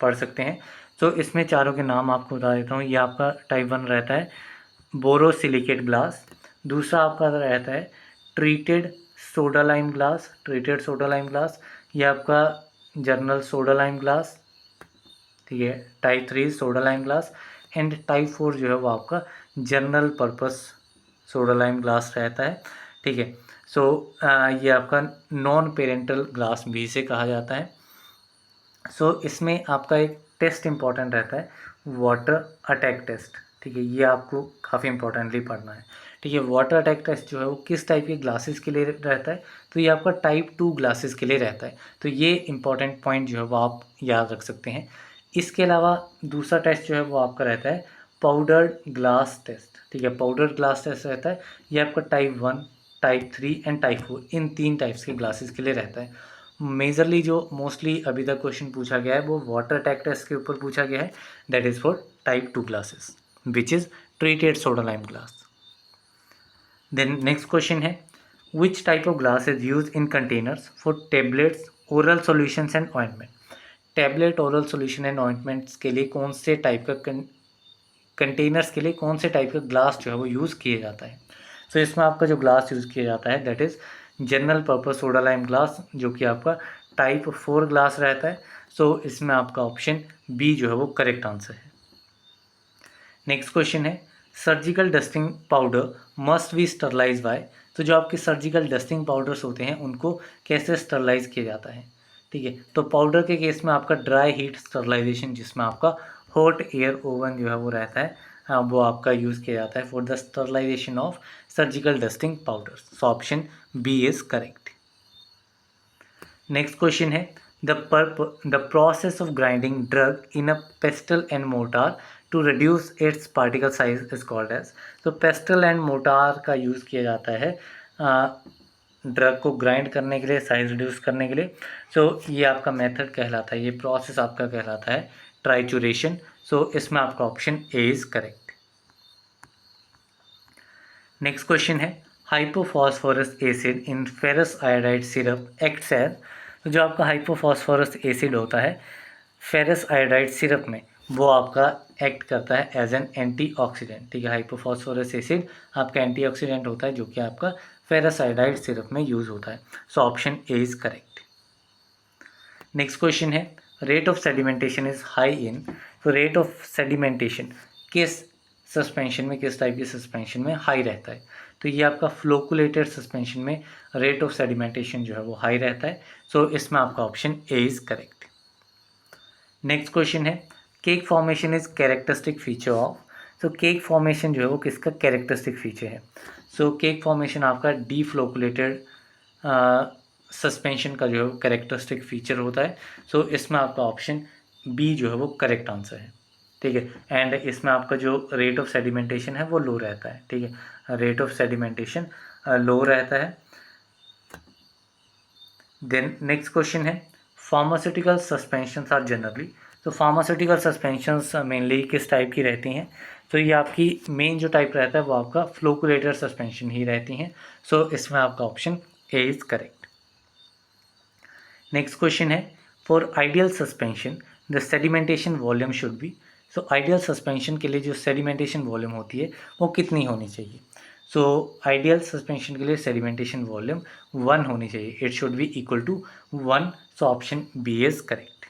S1: पढ़ सकते हैं। तो इसमें चारों के नाम आपको बता देता हूँ। ये आपका टाइप 1 रहता है बोरोसिलिकेट ग्लास। दूसरा आपका रहता है treated soda lime glass, treated soda lime glass. ये आपका जर्नल सोडा लाइम ग्लास। ठीक है, type 3 soda lime glass and type 4 जो है वो आपका general purpose soda lime glass रहता है। ठीक है, सो ये आपका नॉन पेरेंटल ग्लास भी से कहा जाता है। सो इसमें आपका एक टेस्ट इम्पॉर्टेंट रहता है वाटर अटैक टेस्ट। ठीक है, ये आपको काफ़ी इंपॉर्टेंटली पढ़ना है। ठीक है, वाटर अटैक टेस्ट जो है वो किस टाइप के ग्लासेस के लिए रहता है? तो ये आपका टाइप 2 ग्लासेस के लिए रहता है। तो ये इंपॉर्टेंट पॉइंट जो है वो आप याद रख सकते हैं। इसके अलावा दूसरा टेस्ट जो है वो आपका रहता है पाउडर्ड ग्लास टेस्ट। ठीक है, पाउडर्ड ग्लास टेस्ट रहता है, ये आपका type 1, type 3 and type 4 in 3 types के ग्लासेस के लिए रहता है। मेजरली जो मोस्टली अभी तक क्वेश्चन पूछा गया है वो वाटर अटैक टेस्ट के ऊपर पूछा गया है, that is for type 2 glasses which is treated soda lime glass. Then next question है which type of glass is use in containers for tablets oral solutions and ointment. Tablet oral solution and ointments के लिए कौन से type का containers के लिए कौन से टाइप का ग्लास जो है वो यूज़ किया जाता है। सो इसमें आपका जो ग्लास यूज़ किया जाता है that is general purpose soda lime glass, जो कि आपका टाइप 4 ग्लास रहता है। सो इसमें आपका ऑप्शन बी जो है वो करेक्ट आंसर है। नेक्स्ट क्वेश्चन है surgical dusting powder must be sterilise by. तो जो आपके सर्जिकल डस्टिंग पाउडर्स होते हैं उनको कैसे स्टरलाइज किया जाता है, ठीक है। तो पाउडर के केस में आपका ड्राई हीट स्टरलाइजेशन, जिसमें आपका हॉट एयर ओवन जो है वो रहता है, वो आपका यूज़ किया जाता है for the sterilisation of surgical dusting powder. So option B is correct. Next question है the process of grinding drug in a pestle and mortar to reduce its particle size is called as. तो pestle and mortar का use किया जाता है drug को grind करने के लिए, साइज रिड्यूस करने के लिए। सो ये आपका मेथड कहलाता है, ये प्रोसेस आपका कहलाता है ट्राइचुरेशन। सो इसमें आपका option A is correct. Next question है hypophosphorous acid in ferrous iodide syrup acts as. तो जो आपका हाइपोफॉस्फोरस एसिड होता है फेरस आयोडाइड सिरप में, वो आपका एक्ट करता है एज एन एंटीऑक्सीडेंट, ठीक है। हाइपोफॉस्फोरस एसिड आपका एंटीऑक्सीडेंट होता है जो कि आपका फेरस आयोडाइड सिरप में यूज़ होता है। So option A is correct. Next question है rate of sedimentation is high in. तो रेट ऑफ सेडिमेंटेशन किस सस्पेंशन में, किस टाइप की सस्पेंशन में हाई रहता है। तो ये आपका फ्लोकुलेटेड सस्पेंशन में रेट ऑफ सेडिमेंटेशन जो है वो हाई रहता है। सो इसमें आपका option A is correct. Next question है cake formation is characteristic feature of. तो केक फॉर्मेशन जो है वो किसका कैरेक्टरिस्टिक फीचर है। सो केक फॉर्मेशन आपका डीफ्लोकुलेटेड सस्पेंशन का जो है वो कैरेक्टरिस्टिक फीचर होता है। सो इसमें आपका ऑप्शन बी जो है वो करेक्ट आंसर है, ठीक है। एंड इसमें आपका जो रेट ऑफ सेडिमेंटेशन है वो लो रहता है, ठीक है। रेट ऑफ सेडिमेंटेशन लो रहता है। देन नेक्स्ट क्वेश्चन है फार्मास्यूटिकल सस्पेंशंस आर जनरली। तो फार्मास्यूटिकल सस्पेंशंस मेनली किस टाइप की रहती हैं। तो ये आपकी मेन जो टाइप रहता है वो आपका फ्लोकुलेटेड सस्पेंशन ही रहती हैं। सो इसमें आपका option A is correct. Next question है for ideal suspension the sedimentation volume should be. So ideal suspension के लिए जो सेडिमेंटेशन वॉल्यूम होती है वो कितनी होनी चाहिए। सो आइडियल सस्पेंशन के लिए सेडिमेंटेशन वॉल्यूम 1 होनी चाहिए, it should be equal to 1। So option B is correct.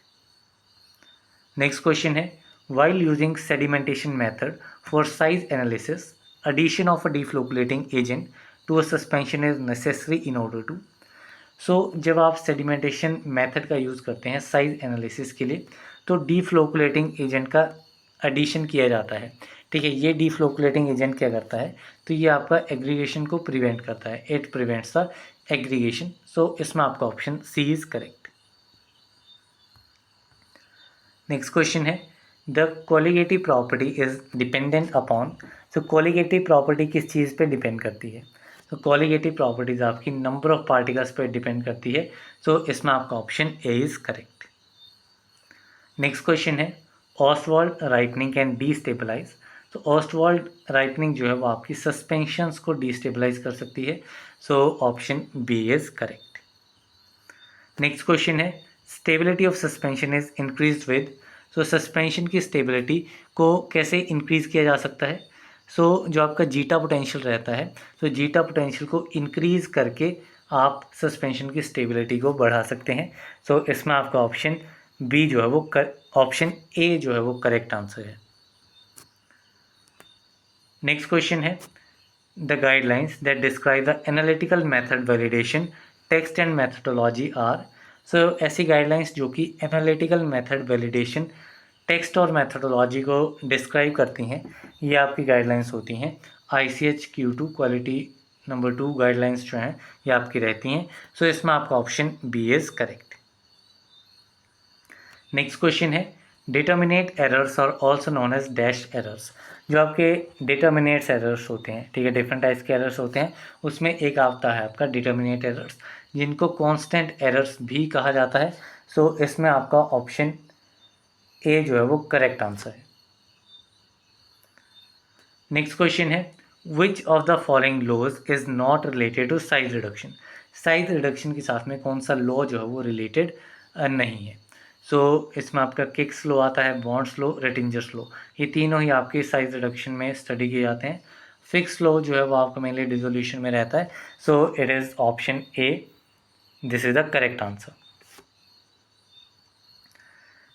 S1: Next question है while using sedimentation method for size analysis addition of a deflocculating agent to a suspension is necessary in order to। सो जब आप sedimentation method का use करते हैं size analysis के लिए तो डीफ्लोकुलेटिंग agent का एडिशन किया जाता है, ठीक है। ये डीफ्लोकुलेटिंग एजेंट क्या करता है, तो ये आपका एग्रीगेशन को प्रिवेंट करता है, it prevents the aggregation. So इसमें आपका option C is correct. Next question है the colligative property is dependent upon. तो कोलिगेटिव प्रॉपर्टी किस चीज़ पे डिपेंड करती है। तो कोलिगेटिव प्रॉपर्टीज आपकी नंबर ऑफ पार्टिकल्स पे डिपेंड करती है। सो इसमें आपका option A is correct. Next question है ऑस्वाल्ड राइपनिंग कैन डीस्टेबलाइज। तो ऑस्वाल्ड राइपनिंग जो है वो आपकी सस्पेंशंस को डीस्टेबलाइज कर सकती है। So option B is correct. Next question है stability of suspension is increase with. So suspension की स्टेबिलिटी को कैसे इंक्रीज किया जा सकता है। सो जो आपका जीटा पोटेंशियल रहता है, तो जीटा पोटेंशियल को इंक्रीज करके आप सस्पेंशन की स्टेबिलिटी को बढ़ा सकते हैं। सो इसमें आपका ऑप्शन बी जो है वो ऑप्शन ए जो है वो करेक्ट आंसर है। नेक्स्ट क्वेश्चन है the guidelines that describe the analytical method validation text and methodology are. So ऐसी गाइडलाइंस जो कि एनालिटिकल मेथड वैलिडेशन टेक्स्ट और मेथडोलॉजी को डिस्क्राइब करती हैं, ये आपकी गाइडलाइंस होती हैं ICH Q2 quality number 2 guidelines जो हैं ये आपकी रहती हैं। सो इसमें आपका option B is correct. Next question है determinate errors or also known as dash errors. जो आपके डिटर्मिनेट्स एरर्स होते हैं, ठीक है, डिफरेंट टाइप्स के एरर्स होते हैं, उसमें एक आता है आपका डिटर्मिनेट एरर्स जिनको कांस्टेंट एरर्स भी कहा जाता है। सो इसमें आपका ऑप्शन ए जो है वो करेक्ट आंसर है। नेक्स्ट क्वेश्चन है which of the following laws is not related to size reduction. Size reduction के साथ में कौन सा लॉ जो है वो रिलेटेड नहीं है। सो इसमें आपका किक्स लॉ आता है, बॉन्ड्स लॉ, रेटिंजर्स लॉ, ये तीनों ही आपके साइज रिडक्शन में स्टडी किए जाते हैं। फिक्स लॉ जो है वो आपका मेनली डिसोल्यूशन में रहता है। So it is option A, this is the correct answer.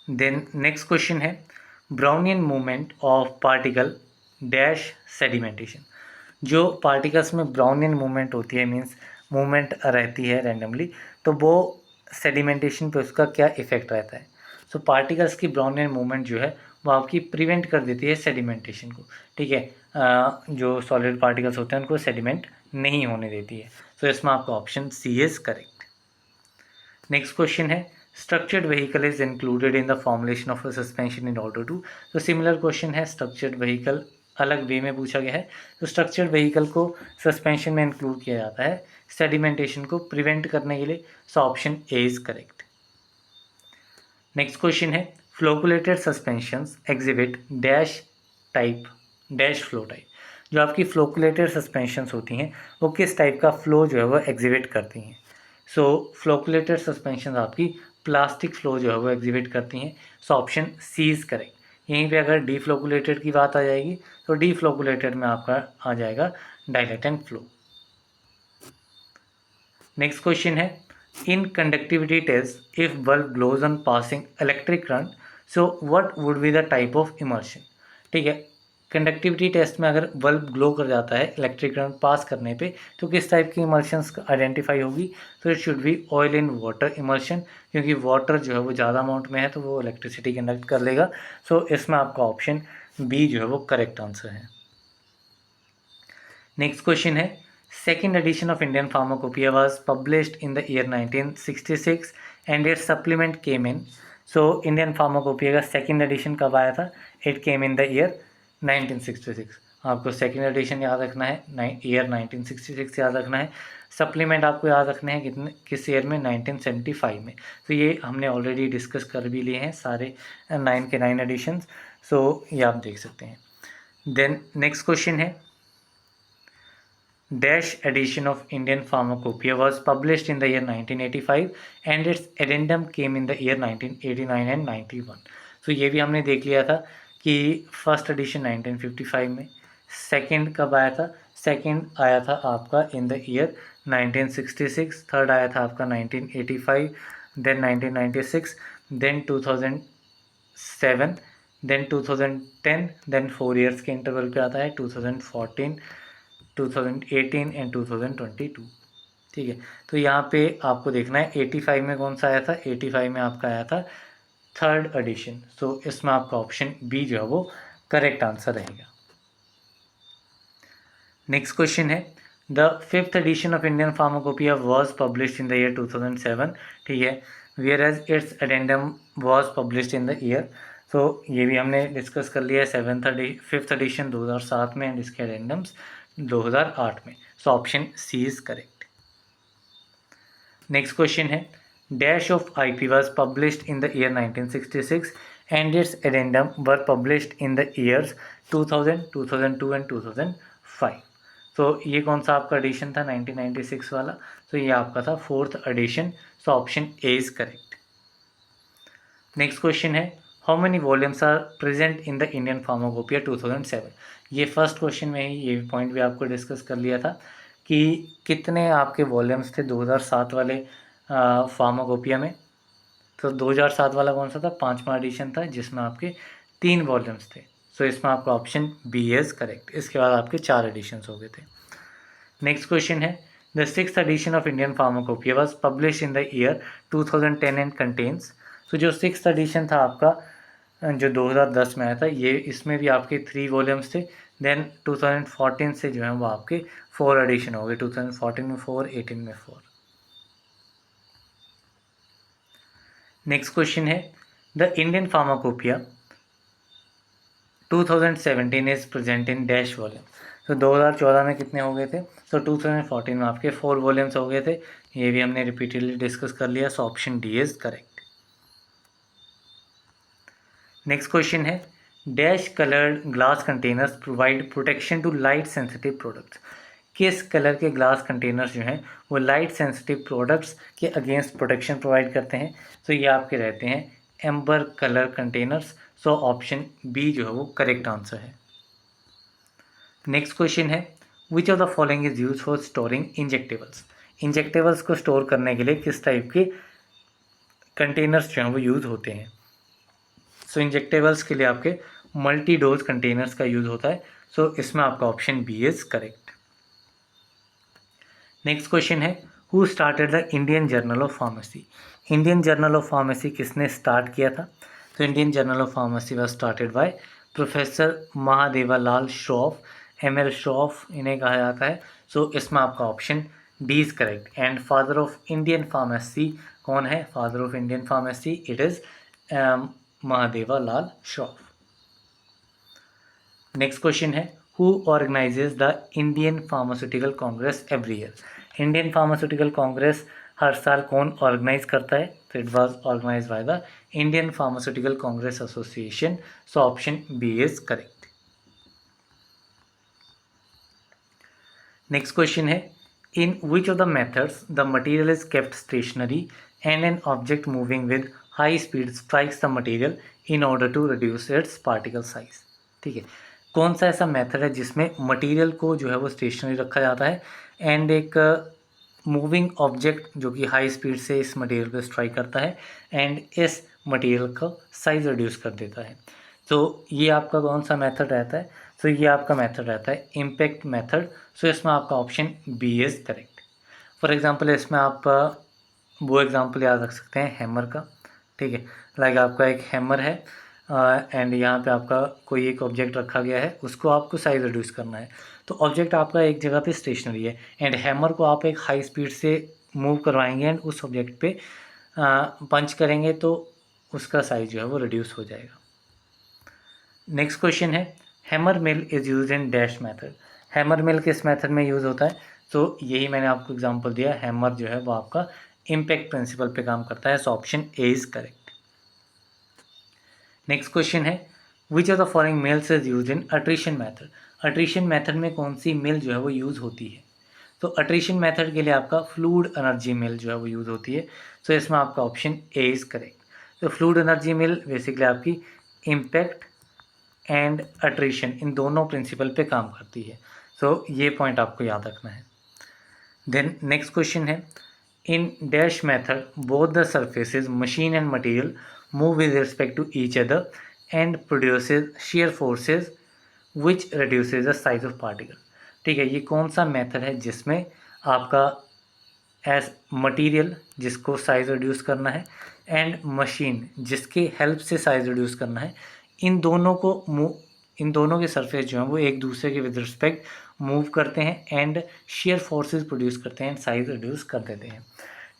S1: Then next question है Brownian movement of particle dash sedimentation. जो पार्टिकल्स में ब्राउनियन मूवमेंट होती है, मीन्स मूवमेंट रहती है रैंडमली, तो वो सेडिमेंटेशन पे उसका क्या इफेक्ट रहता है। सो पार्टिकल्स की ब्राउनियन मूवमेंट जो है वो आपकी प्रिवेंट कर देती है सेडिमेंटेशन को, ठीक है। जो सॉलिड पार्टिकल्स होते हैं उनको सेडिमेंट नहीं होने देती है। सो इसमें आपका option C is correct. Next question है structured vehicle is included in the formulation of a suspension in order to. तो सिमिलर क्वेश्चन है, स्ट्रक्चर्ड व्हीकल अलग वे में पूछा गया है। तो स्ट्रक्चर्ड व्हीकल को सस्पेंशन में इंक्लूड किया जाता है सेडिमेंटेशन को प्रिवेंट करने के लिए। So option A is correct. Next question है flocculated suspensions exhibit dash type dash flow type. जो आपकी फ्लोकुलेटेड सस्पेंशंस होती हैं वो किस टाइप का फ्लो जो है वो एग्जिबिट करती हैं। सो फ्लोकुलेटेड सस्पेंशन आपकी प्लास्टिक फ्लो जो है वो एग्जिबिट करती हैं। So option C is correct. यहीं पे अगर डी फ्लोकुलेटेड की बात आ जाएगी तो डी फ्लोकुलेटेड में आपका आ जाएगा डायलेटेंट फ्लो। नेक्स्ट क्वेश्चन है in conductivity test if bulb glows on passing electric current, so what would be the type of emulsion. ठीक है, कंडक्टिविटी टेस्ट में अगर बल्ब ग्लो कर जाता है इलेक्ट्रिक करंट पास करने पे तो किस टाइप की इमर्शंस आइडेंटिफाई होगी। तो it should B oil in water immersion, क्योंकि वाटर जो है वो ज़्यादा अमाउंट में है तो वो इलेक्ट्रिसिटी कंडक्ट कर लेगा। सो इसमें आपका ऑप्शन बी जो है वो करेक्ट आंसर है। नेक्स्ट क्वेश्चन है second edition of Indian Pharmacopoeia was published in the year 1966 and its supplement came in. So Indian Pharmacopoeia का second edition कब आया था? It came in the year 1966। आपको second edition याद रखना है, ईयर 1966 याद रखना है। सप्लीमेंट आपको याद रखने हैं कितने किस ईयर में, 1975 में। तो ये हमने ऑलरेडी डिस्कस कर भी लिए हैं सारे 9 के 9 एडिशंस। सो ये आप देख सकते हैं। देन नेक्स्ट क्वेश्चन है dash edition of Indian Pharmacopoeia was published in the year 1985 and its addendum came in the year 1989 and 91। तो ये भी हमने देख लिया था कि फर्स्ट एडिशन 1955 में, सेकंड कब आया था, सेकंड आया था आपका इन द ईयर 1966, थर्ड आया था आपका 1985, then 1996, then 2007, then 2010, then 4 years के इंटरवल पे आता है 2014, 2018 एंड 2022। ठीक है, तो यहाँ पे आपको देखना है 85 में कौन सा आया था, 85 में आपका आया था थर्ड एडिशन। सो इसमें आपका ऑप्शन बी जो है वो करेक्ट आंसर रहेगा। नेक्स्ट क्वेश्चन है the fifth edition of Indian pharmacopoeia was published in the year 2007। ठीक है, where as its addendum was published in the year. तो ये भी हमने डिस्कस कर लिया है, फिफ्थ एडिशन 2007 में एंड इसके एडेंडम्स 2008 में। So option C is correct. Next question है dash of IP was published in the year 1966 and its addendum were published in the years 2000, 2002 and 2005। तो ये कौन सा आपका एडिशन था 1996 वाला, तो ये आपका था fourth edition. So option A is correct. Next question है how many volumes are present in the Indian pharmacopoeia 2007। ये फर्स्ट क्वेश्चन में ही ये पॉइंट भी आपको डिस्कस कर लिया था कि कितने आपके वॉल्यूम्स थे 2007 वाले फार्माकोपिया में। तो 2007 वाला कौन सा था, 5वां एडिशन था जिसमें आपके 3 वॉल्यूम्स थे। सो इसमें आपका ऑप्शन बी इज करेक्ट। इसके बाद आपके 4 एडिशंस हो गए थे। नेक्स्ट क्वेश्चन है the sixth addition of Indian pharmacopoeia was publish in the year 2010 and contains. तो जो सिक्स्थ एडिशन था आपका जो 2010 में आया था, ये इसमें भी आपके 3 वॉल्यूम्स थे। देन 2014 से जो है वो आपके 4 एडिशन हो गए, 2014 में 4, 18 में 4। नेक्स्ट क्वेश्चन है the Indian pharmacopoeia 2017 is present in dash volume. तो 2014 में कितने हो गए थे, तो 2014 में आपके 4 वॉल्यूम्स हो गए थे। ये भी हमने रिपीटेडली डिस्कस कर लिया। So option D is correct. Next question है dash coloured glass containers provide protection to light sensitive products. किस कलर के ग्लास कंटेनर्स जो हैं वो लाइट सेंसिटिव प्रोडक्ट्स के अगेंस्ट प्रोटेक्शन प्रोवाइड करते हैं। तो ये आपके रहते हैं amber colour containers. So option B जो है वो करेक्ट आंसर है। नेक्स्ट क्वेश्चन है which of the following is use for storing injectables. Injectables को स्टोर करने के लिए किस टाइप के कंटेनर्स जो हैं वो यूज़ होते हैं। सो इंजेक्टेबल्स के लिए आपके मल्टी डोज कंटेनर्स का यूज़ होता है। सो इसमें आपका option B is correct. Next question है who started the Indian journal of pharmacy. Indian journal of pharmacy किसने स्टार्ट किया था। तो Indian journal of pharmacy was started by professor Mahadevalal Shroff, M L. Shroff इन्हें कहा जाता है। सो इसमें आपका option D is correct. And father of Indian pharmacy कौन है। Father of Indian pharmacy it is Mahadevalal Shroff. Next question है who organises the Indian pharmaceutical congress every year. Indian pharmaceutical congress हर साल कौन ऑर्गेनाइज करता है। तो it was organise by the Indian pharmaceutical congress association. So option B is correct. Next question है in which of the methods the material is kept stationary and an object moving with high speed strikes the material in order to reduce its particle size. ठीक है, कौन सा ऐसा method है जिसमें material को जो है वो स्टेशनरी रखा जाता है एंड एक मूविंग ऑब्जेक्ट जो कि हाई स्पीड से इस मटेरियल पे स्ट्राइक करता है एंड इस मटेरियल का साइज रिड्यूस कर देता है। तो ये आपका कौन सा मेथड रहता है। तो ये आपका मेथड रहता है इम्पैक्ट मेथड। सो इसमें आपका option B is correct. For example इसमें आप वो एग्जांपल याद रख सकते हैं हैमर का। ठीक है, लाइक आपका एक हैमर है एंड यहाँ पे आपका कोई एक ऑब्जेक्ट रखा गया है, उसको आपको साइज रिड्यूस करना है। तो ऑब्जेक्ट आपका एक जगह पे स्टेशनरी है एंड हैमर को आप एक हाई स्पीड से मूव करवाएंगे एंड उस ऑब्जेक्ट पे पंच करेंगे तो उसका साइज जो है वो रिड्यूस हो जाएगा। नेक्स्ट क्वेश्चन है hammer mill is use in dash method. Hammer mill किस मेथड में यूज़ होता है। तो यही मैंने आपको एग्जांपल दिया, हैमर जो है वो आपका इम्पैक्ट प्रिंसिपल पे काम करता है। So option A is correct. Next question है which of the following mills is use in attrition method. Attrition method में कौन सी मिल जो है वो यूज़ होती है। तो अट्रीशन मेथड के लिए आपका फ्लूइड एनर्जी मिल जो है वो यूज़ होती है। सो इसमें आपका ऑप्शन ए इज़ करेक्ट। तो फ्लूइड एनर्जी मिल बेसिकली आपकी इम्पैक्ट एंड अट्रीशन इन दोनों प्रिंसिपल पे काम करती है। सो ये पॉइंट आपको याद रखना है। देन नेक्स्ट क्वेश्चन है in dash method both the surfaces machine and material move with respect to each other and produces shear forces which reduces the size of particle। ठीक है, ये कौन सा मेथड है जिसमें आपका एज मटेरियल जिसको साइज रिड्यूस करना है एंड मशीन जिसके हेल्प से साइज रिड्यूस करना है, इन दोनों के सरफेस जो हैं वो एक दूसरे के विद रिस्पेक्ट मूव करते हैं एंड shear forces प्रोड्यूस करते हैं एंड साइज रिड्यूस कर देते हैं।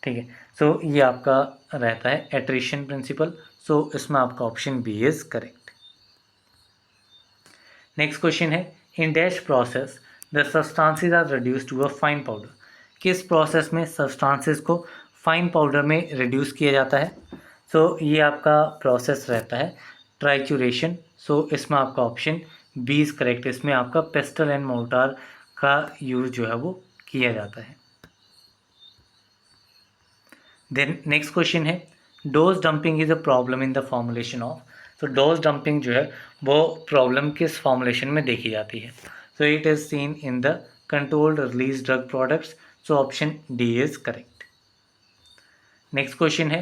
S1: ठीक है, सो ये आपका रहता है एट्रिशन प्रिंसिपल। सो इसमें आपका option B is correct. Next question है in dash process the substances are reduce to a fine powder. किस प्रोसेस में सब्सटेंसेस को फाइन पाउडर में रिड्यूस किया जाता है। सो ये आपका प्रोसेस रहता है ट्राइचुरेशन। सो इसमें आपका ऑप्शन बी इज करेक्ट। इसमें आपका पेस्टल एंड मोर्टार का यूज जो है वो किया जाता है। देन नेक्स्ट क्वेश्चन है dose dumping is a problem in the formulation of. तो डोज डंपिंग जो है वो प्रॉब्लम किस फॉर्मुलेशन में देखी जाती है। So it is seen in the controlled release drug products. So option D is correct. Next question है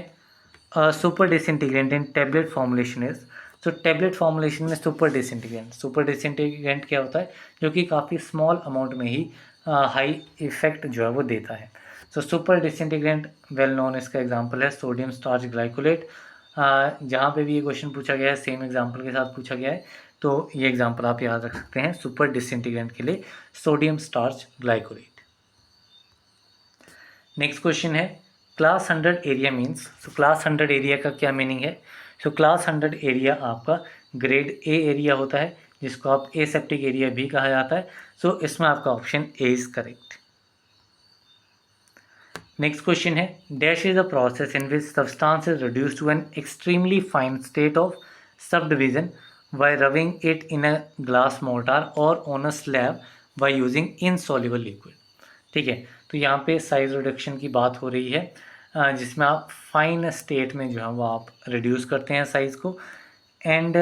S1: super disintegrant in tablet formulation is. तो टेबलेट फॉर्मुलेशन में सुपर डिसइंटीग्रेंट क्या होता है जो कि काफ़ी स्मॉल अमाउंट में ही हाई इफेक्ट जो है वो देता है। So super disintegrant well known इसका एग्जांपल है सोडियम स्टार्च ग्लाइकोलेट। जहाँ पे भी ये क्वेश्चन पूछा गया है सेम एग्जांपल के साथ पूछा गया है, तो ये एग्जांपल आप याद रख सकते हैं सुपर डिसइंटीग्रेंट के लिए sodium starch glycolate. Next question है class 100 area means. So class 100 area का क्या मीनिंग है। सो क्लास 100 एरिया आपका ग्रेड ए एरिया होता है जिसको आप एसेप्टिक एरिया भी कहा जाता है। सो इसमें आपका option A is correct. Next question है dash is a process in which substance is reduced to an extremely fine state of subdivision by rubbing it in a glass mortar or on a slab by using insoluble liquid. ठीक है, तो यहाँ पे size reduction की बात हो रही है जिसमें आप फाइन स्टेट में जो है वो आप रिड्यूस करते हैं साइज़ को। एंड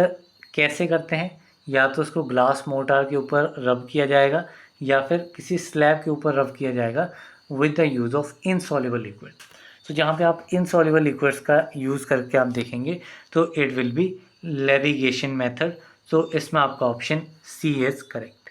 S1: कैसे करते हैं, या तो उसको ग्लास मोर्टार के ऊपर रब किया जाएगा या फिर किसी स्लैब के ऊपर रब किया जाएगा with the use of insoluble liquid. तो जहाँ पे आप इनसॉल्युबल लिक्विड्स का यूज़ करके आप देखेंगे तो it will be levigation method. तो इसमें आपका option C is correct.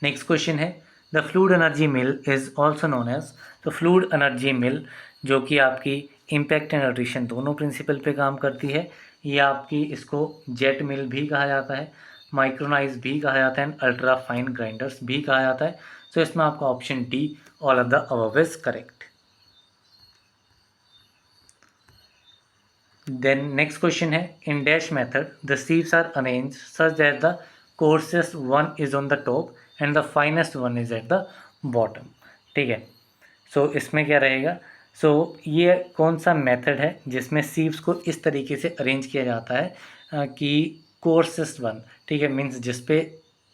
S1: Next question है the fluid energy mill is also known as. तो फ्लूइड एनर्जी मिल जो कि आपकी इम्पैक्ट एंड एट्रिशन दोनों प्रिंसिपल पे काम करती है, ये आपकी इसको जेट मिल भी कहा जाता है, माइक्रोनाइज भी कहा जाता है, एंड अल्ट्रा फाइन ग्राइंडर्स भी कहा जाता है। तो इसमें आपका option D all of the above is correct. Then next question है इन डैश मेथड द सीड्स are arrange such that the coarsest one is on the top and the finest one is at the bottom. ठीक है, so इसमें क्या रहेगा, सो ये कौन सा मेथड है जिसमें सीव्स को इस तरीके से अरेंज किया जाता है कि कोर्सेस्ट वन, ठीक है, मीन्स जिस पे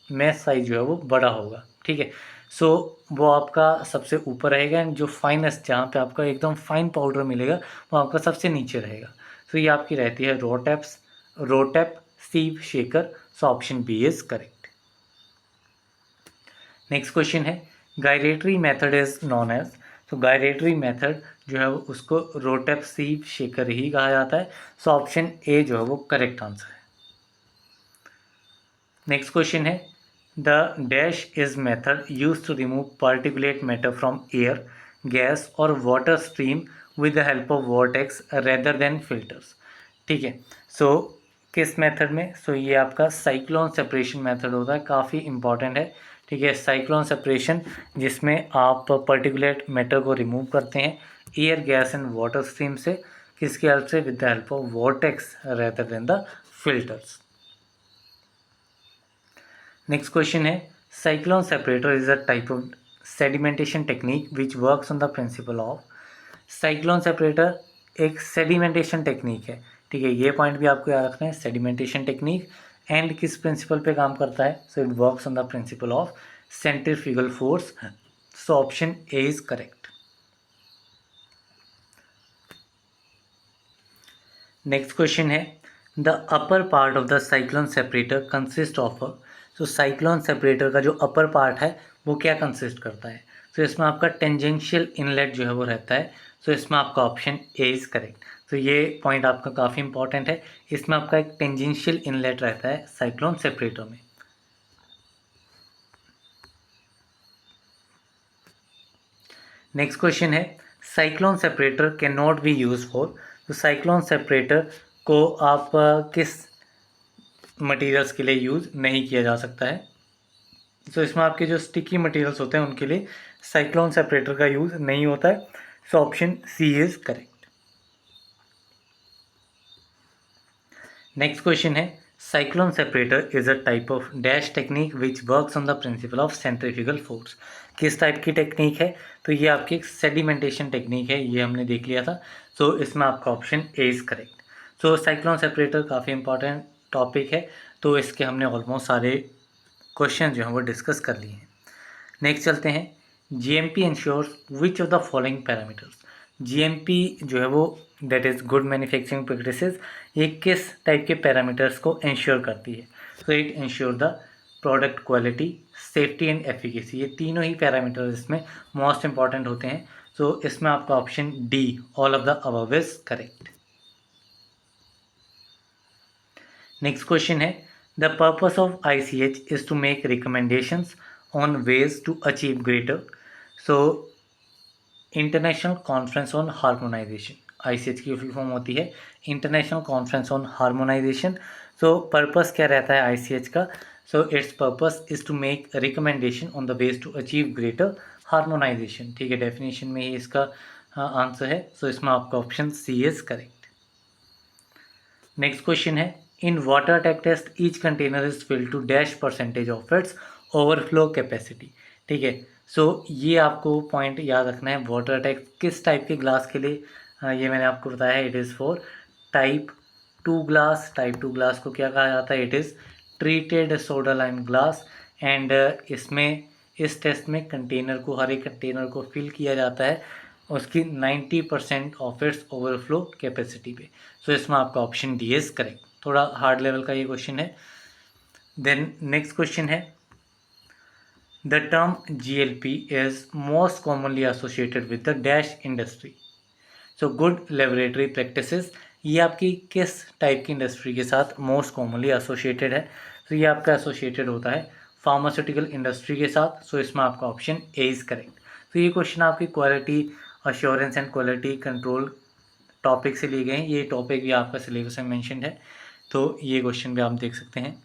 S1: मैश साइज जो है वो बड़ा होगा। ठीक है, सो वो आपका सबसे ऊपर रहेगा एंड जो फाइनेस्ट जहाँ पे आपका एकदम फाइन पाउडर मिलेगा वो आपका सबसे नीचे रहेगा। तो ये आपकी रहती है Rotap sieve shaker. So option B is correct. Next question है gyratory method is known as. तो गायरेटरी मेथड जो है उसको रोटेप सीव शेकर ही कहा जाता है। सो ऑप्शन ए जो है वो करेक्ट आंसर है। नेक्स्ट क्वेश्चन है the dash is method use to remove particulate matter from air gas or water stream with the help of vortex rather than filters. ठीक है, सो किस मेथड में, सो ये आपका साइक्लोन सेपरेशन मेथड होता है, काफ़ी इंपॉर्टेंट है। ठीक है, साइक्लोन सेपरेशन जिसमें आप पर्टिकुलेट मैटर को रिमूव करते हैं air gas and water stream से, किसकी हेल्प से, with the help of vortex rather than the filters. Next question है cyclone separator is a type of sedimentation technique which works on the principle of. Cyclone separator एक sedimentation technique है। ठीक है, ये point भी आपको याद रखना है, सेडिमेंटेशन टेक्निक एंड किस प्रिंसिपल पे काम करता है, so it works on the principle of centrifugal force. So option A is correct. Next question है the upper part of the cyclone separator consist of. तो साइक्लोन सेपरेटर का जो upper part है वो क्या कंसिस्ट करता है, तो इसमें आपका टेंजेंशियल इनलेट जो है वो रहता है। तो इसमें आपका ऑप्शन ए इज़ करेक्ट। तो ये पॉइंट आपका काफ़ी इंपॉर्टेंट है, इसमें आपका एक टेंजेंशियल इनलेट रहता है साइक्लोन सेपरेटर में। नेक्स्ट क्वेश्चन है cyclone separator can not be use for. तो साइक्लोन सेपरेटर को आप किस मटेरियल्स के लिए यूज़ नहीं किया जा सकता है, तो इसमें आपके जो स्टिकी मटेरियल्स होते हैं उनके लिए साइक्लोन सेपरेटर का यूज़ नहीं होता है। So option C is correct. Next question है cyclone separator is a type of dash technique which works on the principle of centrifugal force. किस टाइप की टेक्निक है, तो ये आपकी एक सेडिमेंटेशन टेक्निक है, ये हमने देख लिया था। सो इसमें आपका option A is correct. So cyclone separator काफ़ी इंपॉर्टेंट टॉपिक है, तो इसके हमने ऑलमोस्ट सारे क्वेश्चन जो हैं वो डिस्कस कर लिए हैं। नेक्स्ट चलते हैं GMP ensures which of the following parameters. GMP जो है वो that is good manufacturing practices, ये किस टाइप के पैरामीटर्स को इंश्योर करती है, तो it ensure the product quality safety and efficacy. ये तीनों ही पैरामीटर्स इसमें मोस्ट इंपॉर्टेंट होते हैं। तो इसमें आपका option D all of the above is correct. Next question है the purpose of ICH is to make recommendations on ways to achieve greater. So international conference on harmonisation, ICH की full form होती है international conference on harmonisation. So purpose क्या रहता है ICH का, सो it's purpose is to make recommendation on the ways to achieve greater harmonisation. ठीक है, definition में ही इसका आंसर है। सो इसमें आपका option C is correct. Next question है in water attack test each container is filled to dash percentage of its overflow capacity. ठीक है, सो ये आपको पॉइंट याद रखना है, वाटर टैग किस टाइप के ग्लास के लिए, ये मैंने आपको बताया, it is for type 2 glass. Type 2 glass को क्या कहा जाता है, it is treated soda lime glass. And इसमें इस टेस्ट में कंटेनर को, हर एक कंटेनर को फिल किया जाता है उसकी 90% ऑफ इट्स ओवरफ्लो कैपेसिटी पे। सो इसमें आपका ऑप्शन डी इज करेक्ट। थोड़ा हार्ड लेवल का ये क्वेश्चन है। देन नेक्स्ट क्वेश्चन है, the term GLP is most commonly associated with the dash industry. So good laboratory practices, ये आपकी किस टाइप की इंडस्ट्री के साथ मोस्ट कॉमनली एसोसिएटेड है? तो ये आपका एसोसिएटेड होता है फार्मास्यूटिकल इंडस्ट्री के साथ। सो इसमें आपका ऑप्शन ए इज़ करेक्ट। तो ये क्वेश्चन आपकी quality assurance and quality control topic से लिए गए हैं। ये टॉपिक भी आपका सिलेबस में मेंशन्ड है, तो ये क्वेश्चन भी आप देख सकते हैं।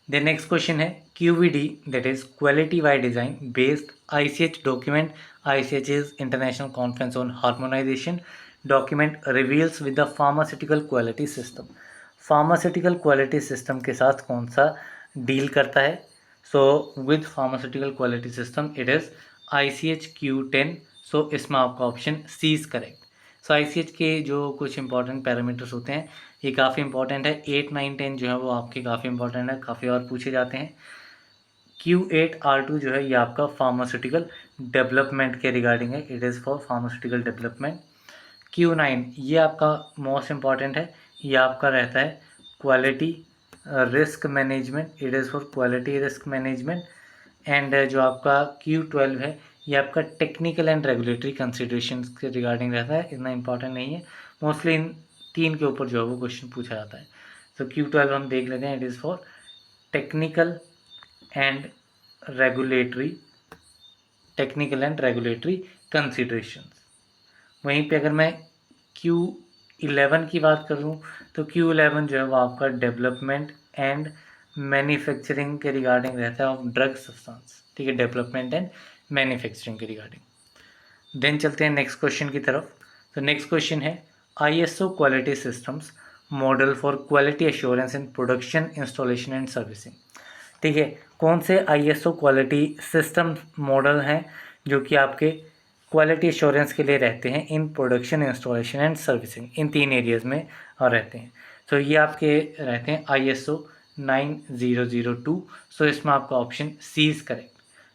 S1: द नेक्स्ट क्वेश्चन है QVD, that is quality by design based ICH document. ICH is international conference on harmonisation document reveals with the pharmaceutical quality system. Pharmaceutical quality system के साथ कौन सा डील करता है? So with pharmaceutical quality system it is ICH Q10। So इसमें आपका option C is correct. So ICH के जो कुछ इंपॉर्टेंट पैरामीटर्स होते हैं ये काफ़ी इंपॉर्टेंट है। 8, 9, 10 जो है वो आपके काफ़ी इंपॉर्टेंट है, काफ़ी और पूछे जाते हैं। Q8R2 जो है ये आपका फार्मास्यूटिकल डेवलपमेंट के रिगार्डिंग है, it is for pharmaceutical development. Q9 ये आपका मोस्ट इम्पॉर्टेंट है, ये आपका रहता है quality risk management, it is for quality risk management. And जो आपका Q12 है ये आपका टेक्निकल एंड रेगुलेटरी कंसिडरेशन के रिगार्डिंग रहता है, इतना इंपॉर्टेंट नहीं है। मोस्टली इन 3 के ऊपर जो है वो क्वेश्चन पूछा जाता है। तो Q12 हम देख लेते हैं, it is for technical and regulatory considerations. वहीं पे अगर मैं Q11 की बात करूं तो Q11 जो है वो आपका डेवलपमेंट एंड मैन्युफैक्चरिंग के रिगार्डिंग रहता है ऑफ ड्रग सब्सटेंस, ठीक है, डेवलपमेंट एंड मैन्युफैक्चरिंग के रिगार्डिंग। देन चलते हैं नेक्स्ट क्वेश्चन की तरफ। तो नेक्स्ट क्वेश्चन है ISO quality systems model for quality assurance in production installation and servicing. ठीक है, कौन से ISO क्वालिटी सिस्टम मॉडल हैं जो कि आपके क्वालिटी एश्योरेंस के लिए रहते हैं in production installation and servicing, in 3 areas में और रहते हैं। तो ये आपके रहते हैं ISO 9002। सो इसमें आपका option C is correct.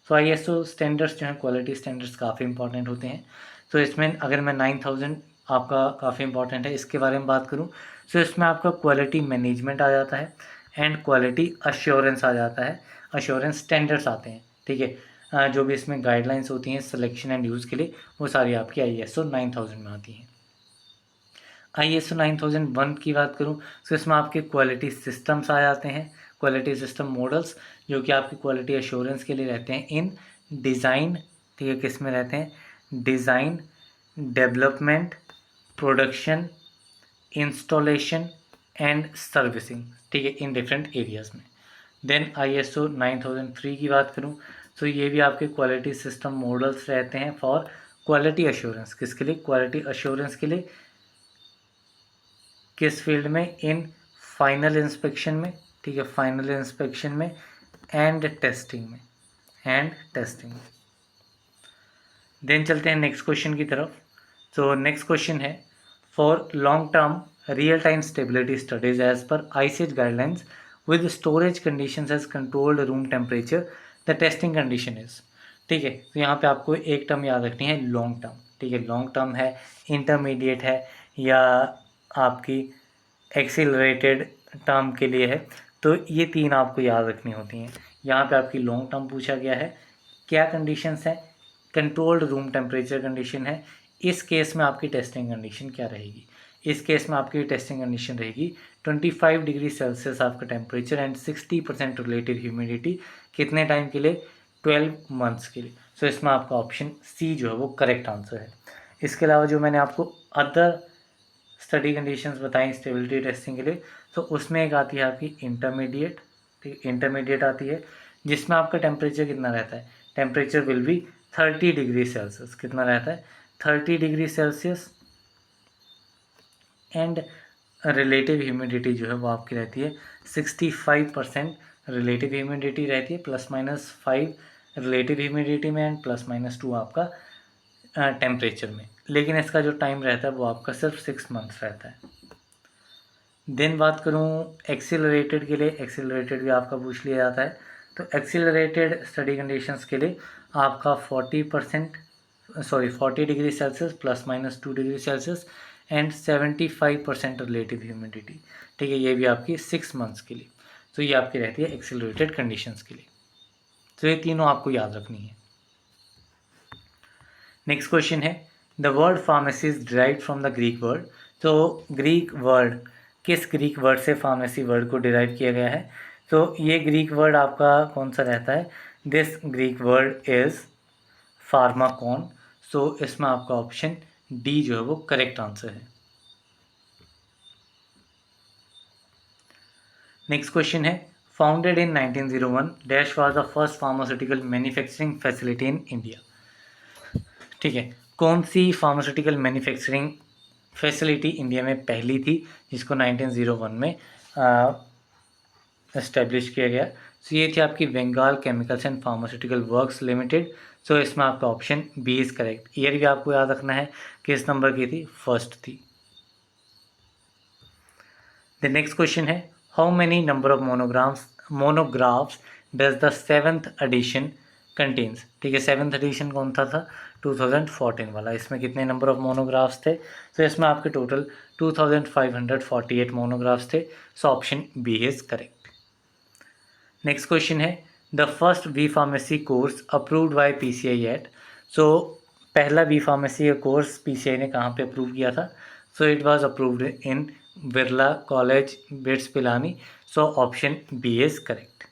S1: So ISO standards जो हैं, क्वालिटी स्टैंडर्ड्स काफ़ी इंपॉर्टेंट होते हैं। तो इसमें अगर मैं 9000 आपका काफ़ी इंपॉर्टेंट है, इसके बारे में बात करूँ तो इसमें आपका क्वालिटी मैनेजमेंट आ जाता है एंड क्वालिटी अश्योरेंस आ जाता है, अश्योरेंस स्टैंडर्ड्स आते हैं, ठीक है। जो भी इसमें गाइडलाइंस होती हैं सिलेक्शन एंड यूज़ के लिए वो सारी आपकी ISO 9000 में आती हैं। ISO 9001 की बात करूं तो इसमें आपके क्वालिटी सिस्टम्स आ जाते हैं, क्वालिटी सिस्टम मॉडल्स जो कि आपकी क्वालिटी एश्योरेंस के लिए रहते हैं इन डिज़ाइन, ठीक है, किस में रहते हैं? Design, development, production, installation and servicing, ठीक है, इन डिफरेंट एरियाज़ में। देन ISO 9003 की बात करूं तो ये भी आपके क्वालिटी सिस्टम मॉडल्स रहते हैं फॉर क्वालिटी एश्योरेंस, किसके लिए? क्वालिटी एश्योरेंस के लिए। किस फील्ड में? इन फाइनल इंस्पेक्शन में, ठीक है, फाइनल इंस्पेक्शन में एंड टेस्टिंग में, देन चलते हैं नेक्स्ट क्वेश्चन की तरफ। तो नेक्स्ट क्वेश्चन है for long term real time stability studies as per ICH guidelines with storage conditions as controlled room temperature the testing condition is. ठीक है, तो यहाँ पे आपको एक टर्म याद रखनी है, लॉन्ग टर्म, ठीक है, लॉन्ग टर्म है, इंटरमीडिएट है या आपकी एक्सीलरेटेड टर्म के लिए है, तो ये 3 आपको याद रखनी होती हैं। यहाँ पे आपकी लॉन्ग टर्म पूछा गया है, क्या कंडीशंस हैं? कंट्रोल्ड रूम टेम्परेचर कंडीशन है। इस केस में आपकी टेस्टिंग कंडीशन क्या रहेगी? इस केस में आपकी टेस्टिंग कंडीशन रहेगी 25 डिग्री सेल्सियस आपका टेम्परेचर एंड 60% रिलेटिव ह्यूमिडिटी, कितने टाइम के लिए? 12 मंथ्स के लिए। सो इसमें आपका ऑप्शन सी जो है वो करेक्ट आंसर है। इसके अलावा जो मैंने आपको अदर स्टडी कंडीशंस बताई स्टेबिलिटी टेस्टिंग के लिए, तो उसमें एक आती है आपकी इंटरमीडिएट, ठीक, इंटरमीडिएट आती है जिसमें आपका टेम्परेचर कितना रहता है? Temperature will be 30 degree Celsius, कितना रहता है? 30 degree Celsius and relative humidity जो है वो आपकी रहती है 65% रिलेटिव ह्यूमिडिटी रहती है, +-5 रिलेटिव ह्यूमिडिटी में एंड +-2 आपका टेम्परेचर में। लेकिन इसका जो टाइम रहता है वो आपका सिर्फ 6 मंथ्स रहता है। देन बात करूँ एक्सीलरेटेड के लिए, एक्सीलरेटेड भी आपका पूछ लिया जाता है। तो एक्सीलरेटेड स्टडी कंडीशंस के लिए आपका 40 degree Celsius ±2 degree Celsius and 75% relative humidity, ठीक है। ये भी आपकी 6 मंथ्स के लिए, तो ये आपकी रहती है एक्सीलरेटेड कंडीशंस के लिए। तो ये तीनों आपको याद रखनी है। नेक्स्ट क्वेश्चन है, the word pharmacy is derived from the Greek word. तो ग्रीक वर्ड, किस ग्रीक वर्ड से फार्मेसी वर्ड को डिराइव किया गया है? तो ये ग्रीक वर्ड आपका कौन सा रहता है? This Greek word is pharmakon. So इसमें आपका ऑप्शन डी जो है वो करेक्ट आंसर है। नेक्स्ट क्वेश्चन है, founded in 1901 dash was the first pharmaceutical manufacturing facility in India. ठीक है, कौन सी फार्मास्यूटिकल मैन्युफैक्चरिंग फैसिलिटी इंडिया में पहली थी जिसको 1901 में इस्टेब्लिश किया गया? सो ये थी आपकी Bengal chemicals and pharmaceutical works limited. So इसमें आपका option B is correct. Year भी आपको याद रखना है, किस नंबर की थी? फर्स्ट थी। द नेक्स्ट क्वेश्चन है, how many number of monographs does the 7th edition contains. ठीक है, 7th एडिशन कौन सा था? 2014 वाला। इसमें कितने नंबर ऑफ मोनोग्राफ्स थे? तो इसमें आपके टोटल 2548 मोनोग्राफ्स थे। So option B is correct. Next question है, the first B pharmacy course approved by PCI at. So पहला बी फार्मेसी का कोर्स PCI ने कहाँ पे अप्रूव किया था? So it was approved in Birla college, BITS Pilani. So option B is correct.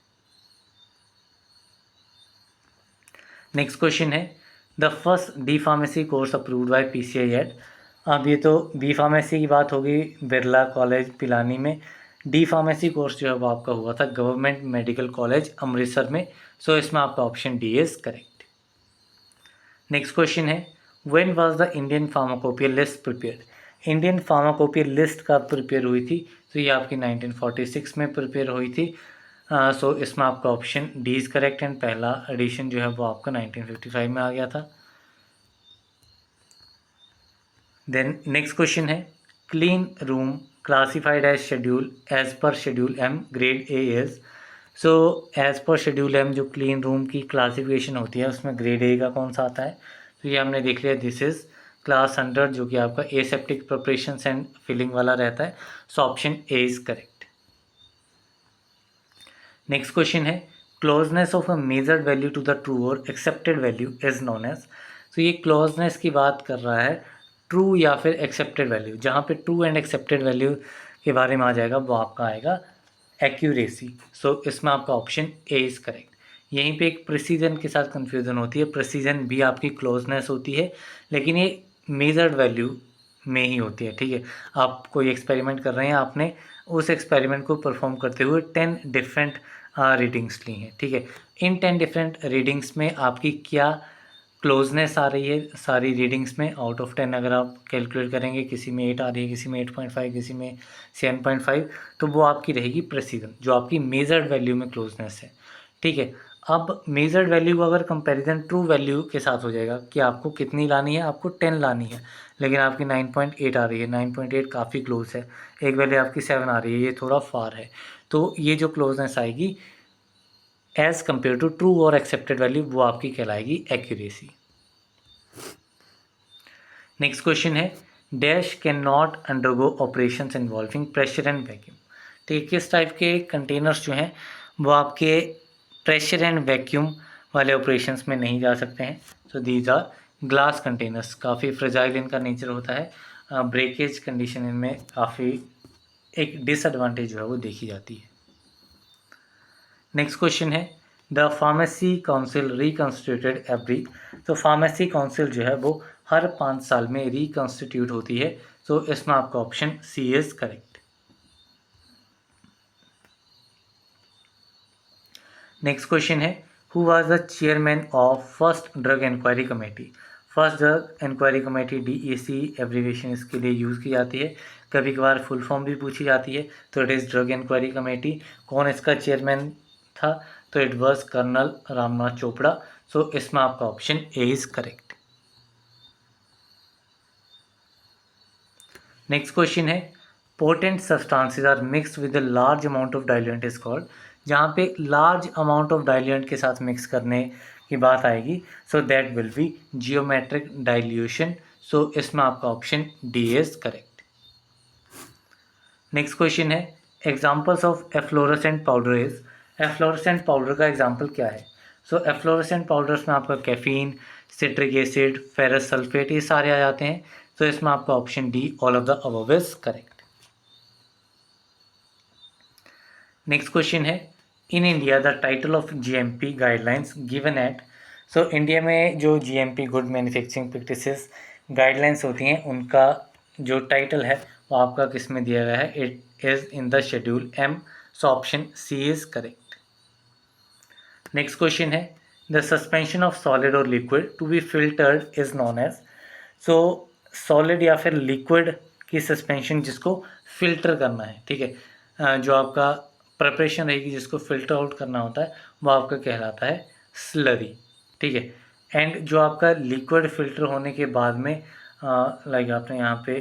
S1: Next question है, the first D pharmacy course approved by PCI at. अब ये तो बी फार्मेसी की बात होगी बिरला कॉलेज पिलानी में। डी फार्मेसी कोर्स जो है वो आपका हुआ था गवर्नमेंट मेडिकल कॉलेज अमृतसर में। सो इसमें आपका option D is correct. Next question है, when was the Indian pharmacopoeia list prepared. Indian pharmacopoeia list कब प्रिपेयर हुई थी? तो ये आपकी 1946 में प्रिपेयर हुई थी। सो इसमें आपका option D is correct and पहला एडिशन जो है वो आपका 1955 में आ गया था। देन नेक्स्ट क्वेश्चन है, clean room classified as schedule as per schedule M grade A is. So as per schedule M जो क्लीन रूम की क्लासिफिकेशन होती है उसमें ग्रेड ए का कौन सा आता है? तो ये हमने देख लिया, दिस इज क्लास 100 जो कि आपका एसेप्टिक प्रिपरेशन एंड फिलिंग वाला रहता है। So option A is correct. Next question है, closeness of a measured value to the true or accepted value is known as. तो ये क्लोजनेस की बात कर रहा है, ट्रू या फिर एक्सेप्टेड वैल्यू। जहाँ पे ट्रू एंड एक्सेप्टेड वैल्यू के बारे में आ जाएगा वो आपका आएगा एक्यूरेसी। सो इसमें आपका ऑप्शन ए इज़ करेक्ट। यहीं पे एक प्रिसीजन के साथ कन्फ्यूज़न होती है। प्रिसीजन भी आपकी क्लोजनेस होती है, लेकिन ये मेजर्ड वैल्यू में ही होती है। ठीक है, आप कोई एक्सपेरिमेंट कर रहे हैं, आपने उस एक्सपेरिमेंट को परफॉर्म करते हुए 10 डिफरेंट रीडिंग्स ली हैं। ठीक है, इन 10 डिफरेंट रीडिंग्स में आपकी क्या क्लोजनेस आ रही है? सारी रीडिंग्स में आउट ऑफ 10 अगर आप कैलकुलेट करेंगे, किसी में 8 आ रही है, किसी में 8.5, किसी में 7.5, तो वो आपकी रहेगी प्रेसिजन, जो आपकी मेजर्ड वैल्यू में क्लोजनेस है। ठीक है, अब मेजर्ड वैल्यू को अगर कंपैरिजन ट्रू वैल्यू के साथ हो जाएगा कि आपको कितनी लानी है, आपको 10 लानी है, लेकिन आपकी 9.8 आ रही है। 9.8 काफ़ी क्लोज है। एक वैल्यू आपकी 7 आ रही है, ये थोड़ा फार है। तो ये जो क्लोजनेस आएगी as compare to true or accepted value, वो आपकी कहलाएगी एक्यूरेसी। नेक्स्ट क्वेश्चन है, dash can not undergo operations involving pressure and vacuum. ठीक है, किस टाइप के कंटेनर्स जो हैं वो आपके प्रेशर एंड वैक्यूम वाले ऑपरेशंस में नहीं जा सकते हैं? So these are glass containers. काफ़ी फ्रेजाइल इनका नेचर होता है। ब्रेकेज कंडीशन इनमें काफ़ी एक डिसएडवांटेज जो है वो देखी जाती है। नेक्स्ट क्वेश्चन है, the pharmacy council reconstituted every. तो फार्मेसी काउंसिल जो है वो हर 5 साल में रिकॉन्स्टिट्यूट होती है। तो इसमें आपका option C is correct. Next question है, who was the chairman of first drug inquiry committee. First drug inquiry committee DEC abbreviation इसके लिए यूज़ की जाती है। कभी कभार फुल फॉर्म भी पूछी जाती है। तो it is drug inquiry committee. कौन इसका चेयरमैन था? तो it was colonel Ramnath Chopra. So इसमें आपका option A is correct. Next question है, potent substances are mixed with a large amount of diluent is called. जहाँ पे लार्ज अमाउंट ऑफ डाइल्यूएंट के साथ मिक्स करने की बात आएगी, so that will be geometric dilution. So इसमें आपका option D is correct. Next question है examples of efflorescent powder is. Efflorescent powder का एग्जाम्पल क्या है? सो एफ्लोरेसेंट पाउडर्स में आपका caffeine, citric acid, ferrous sulphate, ये सारे आ जाते हैं। तो इसमें आपका option D all of the above is correct. Next question है in India the title of GMP guidelines given at. So India में जो GMP good manufacturing practices guidelines होती हैं उनका जो टाइटल है वो आपका किस में दिया गया है? It is in the schedule M. So option C is correct. Next question है the suspension of solid or liquid to be filtered is known as. So solid या फिर लिक्विड की सस्पेंशन जिसको फिल्टर करना है, ठीक है, जो आपका प्रिपरेशन रहेगी जिसको फिल्टर आउट करना होता है वो आपका कहलाता है स्लरी, ठीक है। एंड जो आपका लिक्विड फिल्टर होने के बाद में लाइक आपने यहाँ पे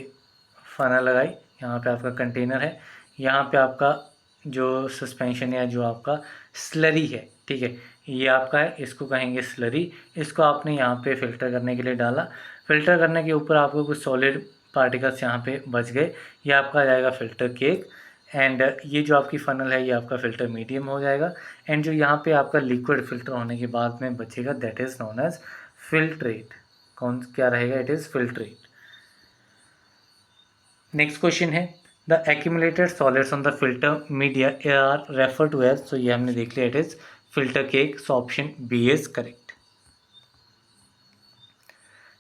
S1: फनल लगाई, यहाँ पे आपका कंटेनर है, यहाँ पे आपका जो सस्पेंशन या जो आपका स्लरी है, ठीक है, ये आपका है, इसको कहेंगे स्लरी। इसको आपने यहाँ पे फिल्टर करने के लिए डाला, फिल्टर करने के ऊपर आपको कुछ सॉलिड पार्टिकल्स यहाँ पे बच गए, ये आपका आ जाएगा फिल्टर केक। एंड ये जो आपकी फ़नल है ये आपका फ़िल्टर मीडियम हो जाएगा। एंड जो यहाँ पे आपका लिक्विड फ़िल्टर होने के बाद में बचेगा that is known as filtrate. कौन क्या रहेगा? It is filtrate. Next question है the accumulated solids on the filter media are refer to as. So ये हमने देख लिया, it is filter cake. So option B is correct.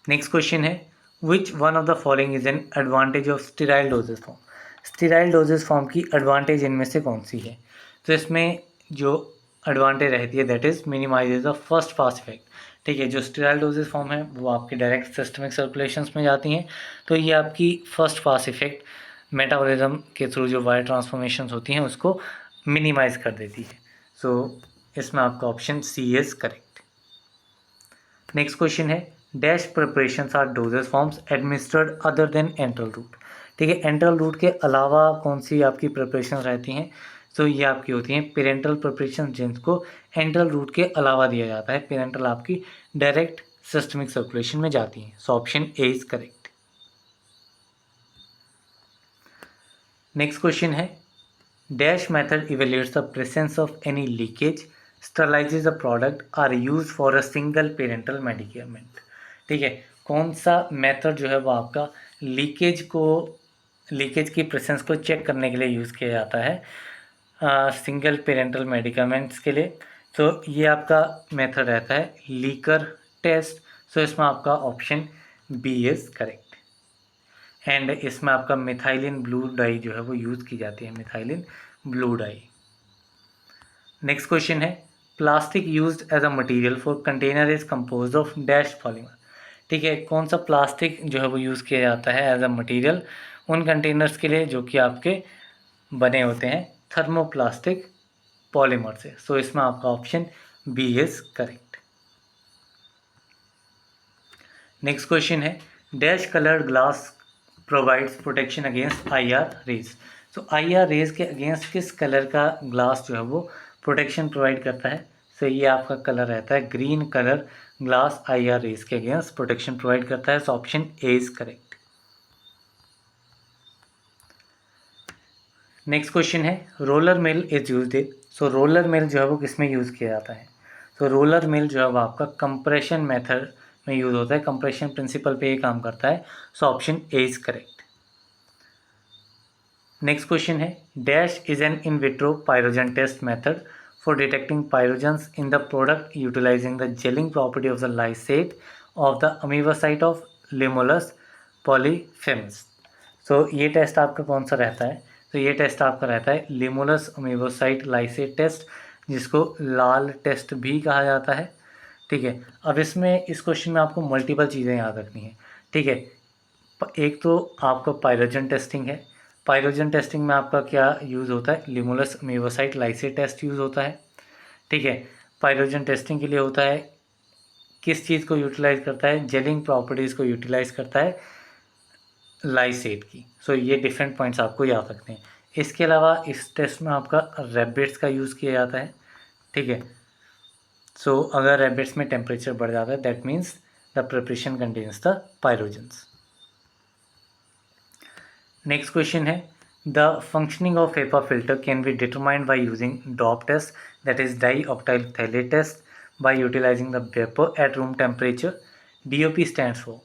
S1: Next question है which one of the following is an advantage of sterile dosage form. Sterile dosage form की advantage इनमें से कौन सी है? तो इसमें जो एडवांटेज रहती है that is minimises the first pass effect, ठीक है। जो स्टेराइल डोजेज फॉर्म है वो आपके डायरेक्ट सिस्टमिक सर्कुलेशंस में जाती हैं, तो ये आपकी फर्स्ट पास इफेक्ट मेटाबॉलिज्म के थ्रू जो वायर ट्रांसफॉर्मेशंस होती हैं उसको मिनिमाइज कर देती है। सो इसमें आपका option C is correct. Next question है dash preparations are dosage forms administered other than enteral route, ठीक है। एंट्रल रूट के अलावा कौन सी आपकी प्रिपरेशन रहती हैं? तो ये आपकी होती हैं पेरेंटल प्रिपरेशन जिनको एंट्रल रूट के अलावा दिया जाता है। पेरेंटल आपकी डायरेक्ट सिस्टमिक सर्कुलेशन में जाती हैं। So option A is correct. Next question है dash method evaluates the presence of any leakage sterilises the product are use for a single parental medicament, ठीक है। कौन सा मेथड जो है वो आपका लीकेज की प्रेजेंस को चेक करने के लिए यूज़ किया जाता है सिंगल पेरेंटल मेडिकामेंट्स के लिए? तो ये आपका मेथड रहता है लीकर टेस्ट। सो इसमें आपका option B is correct. And इसमें आपका मिथाइलिन ब्लू डाई जो है वो यूज़ की जाती है, methylene blue dye. Next question है plastic used as a material for container is composed of dash polymer, ठीक है। कौन सा प्लास्टिक जो है वो यूज़ किया जाता है एज अ मटेरियल उन कंटेनर्स के लिए जो कि आपके बने होते हैं थर्मोप्लास्टिक पॉलीमर से? सो इसमें आपका option B is correct. Next question है dash coloured glass provides protection against IR rays. So IR rays के अगेंस्ट किस कलर का ग्लास जो है वो प्रोटेक्शन प्रोवाइड करता है? सो ये आपका कलर रहता है green colour glass IR rays के अगेंस्ट प्रोटेक्शन प्रोवाइड करता है। So option A is correct. Next question है roller mill is used in. So roller mill जो है वो किस में यूज़ किया जाता है? तो रोलर मिल जो है वो आपका कंप्रेशन मेथड में यूज़ होता है, कंप्रेशन प्रिंसिपल पे ये काम करता है। So option A is correct. Next question है dash is an in vitro pyrogen test method for detecting pyrogens in the product utilising the gelling property of the lysate of the amoebocyte of limulus polyphemus. So ये test आपका कौन सा रहता है? तो ये test आपका रहता है लिमोलस अमीबोसाइट लाइसेट टेस्ट, जिसको लाल टेस्ट भी कहा जाता है, ठीक है। अब इसमें इस क्वेश्चन में आपको मल्टीपल चीज़ें याद रखनी है, ठीक है। एक तो आपका पायरोजन टेस्टिंग है, पायरोजन टेस्टिंग में आपका क्या यूज़ होता है? लिमोलस अमीबोसाइट लाइसेट टेस्ट यूज़ होता है, ठीक है। पायरोजन टेस्टिंग के लिए होता है किस चीज़ को यूटिलाइज करता है? जेलिंग प्रॉपर्टीज़ को यूटिलाइज करता है लाइसेट की। सो ये डिफरेंट पॉइंट्स आपको याद रखते हैं। इसके अलावा इस टेस्ट में आपका रैबिट्स का यूज़ किया जाता है, ठीक है। सो अगर रैबिट्स में टेम्परेचर बढ़ जाता है that means the preparation contains the pyrogens. Next question है the functioning of HEPA filter can be determined by using DOP test that is dioctyl phthalate test by utilising the vapour at room temperature. DOP stands for,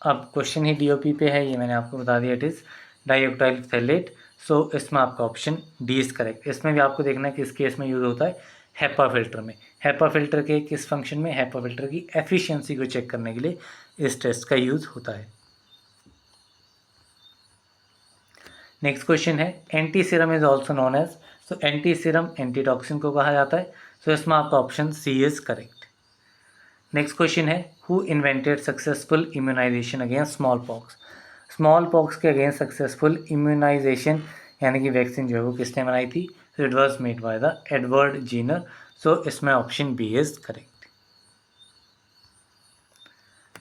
S1: अब question ही DOP पे है, ये मैंने आपको बता दिया, it is dioctyl phthalate. So इसमें आपका ऑप्शन डी इज करेक्ट। इसमें भी आपको देखना है किस केस में यूज़ होता है, HEPA फिल्टर में। HEPA फिल्टर के किस फंक्शन में, HEPA फिल्टर की एफिशिएंसी को चेक करने के लिए इस टेस्ट का यूज़ होता है। नेक्स्ट क्वेश्चन है anti serum is also known as, so anti serum antitoxin को कहा जाता है। सो इसमें आपका option C is correct. Next question है who invented successful immunisation against small pox. Small pox के अगेंस्ट सक्सेसफुल इम्यूनाइजेशन यानी कि वैक्सीन जो है वो किसने बनाई थी, it was made by the Edward Jenner. So इसमें option B is correct.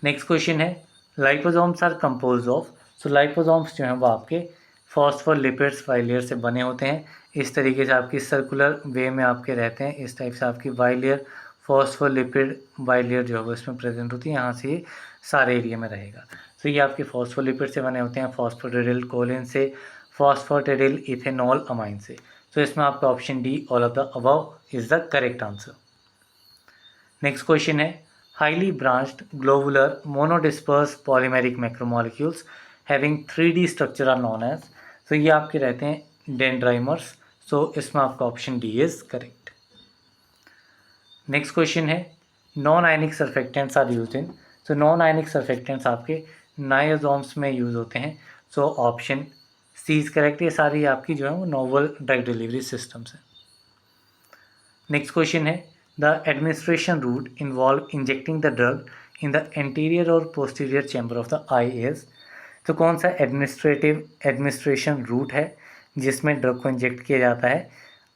S1: Next question है liposomes are compose of, so liposomes जो हैं वो आपके फॉस्फोलिपिड्स बाइलेयर से बने होते हैं। इस तरीके से आपकी सर्कुलर वे में आपके रहते हैं, इस टाइप से आपकी बाइलेयर फॉस्फोलिपिड बाइलेयर जो है वो इसमें प्रेजेंट होती है, यहाँ से ये सारे एरिया में रहेगा। तो ये आपके फॉस्फोलिपिड से बने होते हैं, फॉस्फोटिडिल कोलिन से, फॉस्फोटिडिल इथेनॉल अमाइन से। तो इसमें आपका option D all of the above is the correct answer. Next question है highly branched globular monodisperse polymeric macromolecules having 3D structure are known as, तो ये आपके रहते हैं डेंड्राइमर्स। सो इसमें आपका option D is correct. Next question है non ionic surfactants are use in, so non ionic surfactants आपके नाइजोम्स में यूज होते हैं। So option C is correct. ये सारी आपकी जो है वो नोवल ड्रग डिलीवरी सिस्टम्स हैं। नेक्स्ट क्वेश्चन है the administration route involve injecting the drug in the anterior और posterior chamber of the eye is, तो कौन सा एडमिनिस्ट्रेशन रूट है जिसमें ड्रग को इंजेक्ट किया जाता है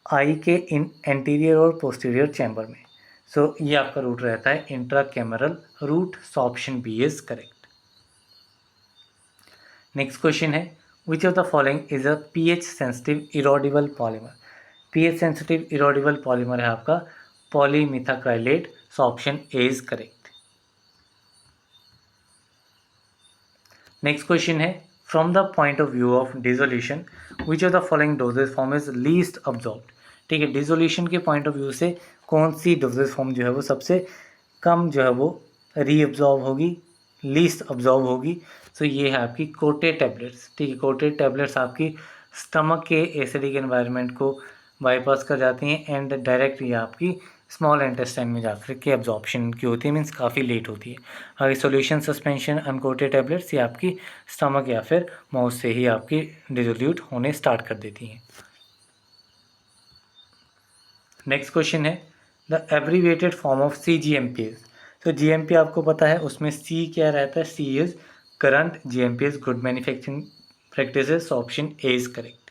S1: आई के इन एंटीरियर और पोस्टीरियर चैम्बर में। सो ये आपका रूट रहता है intracameral route. So option B is correct. Next question है which of the following is a pH sensitive erodible polymer. pH sensitive erodible polymer है आपका polymethacrylate. So option A is correct. Next question है from the point of view of dissolution which of the following dosage form is least absorbed. ठीक है, dissolution के point of view से कौन सी doses form जो है वो सबसे कम जो है वो रीअब्जॉर्ब होगी, लीस्ट अब्जॉर्ब होगी। तो ये है आपकी कोटेड टैबलेट्स। ठीक है, कोटेड टैबलेट्स आपकी स्टमक के एसिडिक एनवायरनमेंट को बाईपास कर जाती हैं एंड डायरेक्ट ये आपकी स्मॉल इंटेस्टाइन में जाकर के एब्जॉर्प्शन की होती है, मीन्स काफ़ी लेट होती है। अगर सॉल्यूशन सस्पेंशन अनकोटेड टैबलेट्स ये आपकी स्टमक या फिर माउथ से ही आपकी डिसोल्यूट होने स्टार्ट कर देती हैं। नेक्स्ट क्वेश्चन है the abbreviated form of CGMP। तो GMP आपको पता है, उसमें C क्या रहता है, C is current, GMP is good manufacturing practices. Option A is correct.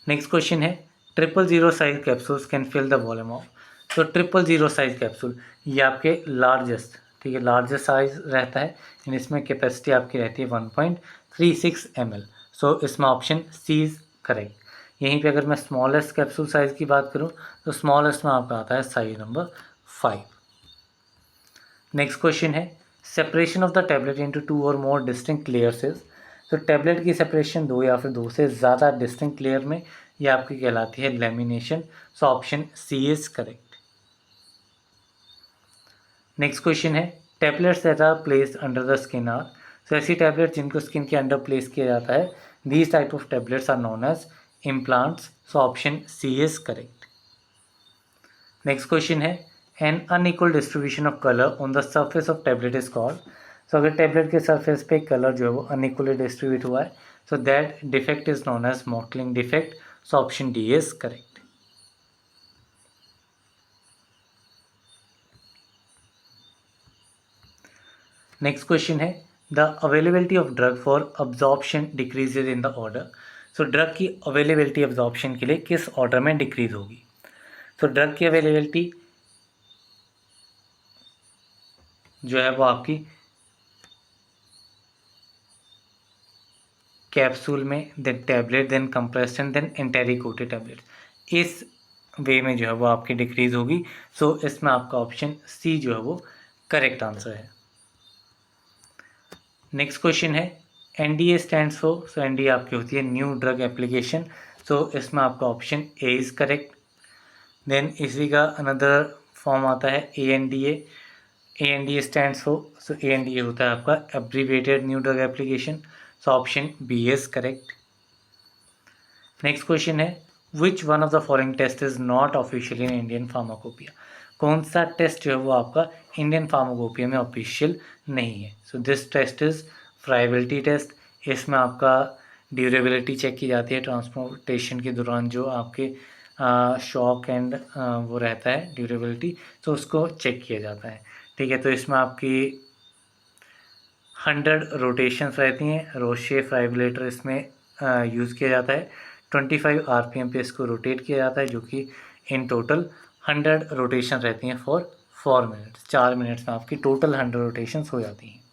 S1: Next question is 000 size capsules can fill the volume of, तो 000 साइज कैप्सूल ये आपके लार्जेस्ट, ठीक है, लार्जेस्ट साइज रहता है एंड इसमें कैपेसिटी आपकी रहती है 1.36 ml। सो इसमें ऑप्शन सी इज करेक्ट। यहीं पे अगर मैं स्मॉलेस्ट कैप्सूल साइज़ की बात करूँ तो स्मॉलेस्ट में आपका आता है साइज नंबर 5। नेक्स्ट क्वेश्चन है separation of the tablet into 2 और मोर डिस्टिंक्ट लेयर्स इज, तो टैबलेट की सेपरेशन 2 या फिर 2 से ज़्यादा डिस्टिंक्ट लेयर में ये आपकी कहलाती है lamination. So option C is correct. Next question है tablets that are placed under the skin are, तो ऐसी टैबलेट जिनको स्किन के अंडर प्लेस किया जाता है, these type of tablets are known as implants। so option C is correct। next question है an unequal distribution of color on the surface of tablet is called, so अगर tablet के surface पे color जो है वो unequally distribute हुआ है so that defect is known as mottling defect। so option D is correct। next question है the availability of drug for absorption decreases in the order, so drug की availability absorption के लिए किस order में decrease होगी। तो drug की availability जो है वो आपकी कैप्सूल में, then tablet, then compressed and then enteric coated tablet. इस वे में जो है वो आपकी डिक्रीज होगी। सो इसमें आपका ऑप्शन सी जो है वो करेक्ट आंसर है। नेक्स्ट क्वेश्चन है NDA stands for, so NDA आपकी होती है न्यू ड्रग एप्लीकेशन। सो इसमें आपका option A is correct. Then इसी का अनदर फॉर्म आता है एएनडीए। एएनडीए स्टैंड्स फॉर, सो एएनडीए होता है आपका abbreviated new drug application. So option B is correct. Next question है which one of the following test is not official in Indian pharmacopoeia. कौन सा टेस्ट जो है वो आपका इंडियन फार्माकोपिया में ऑफिशियल नहीं है। So this test is friability test. इसमें आपका ड्यूरेबिलिटी चेक की जाती है ट्रांसपोर्टेशन के दौरान, जो आपके शॉक एंड वो रहता है ड्यूरेबिलिटी, तो उसको चेक किया जाता है। ठीक है, तो इसमें आपकी 100 रोटेशंस रहती हैं। रोशे फाइब्रेटर इसमें यूज़ किया जाता है। 25 आरपीएम पे इसको रोटेट किया जाता है, जो कि इन टोटल 100 रोटेशन रहती हैं फॉर 4 मिनट्स। 4 मिनट्स में आपकी टोटल 100 रोटेशंस हो जाती हैं।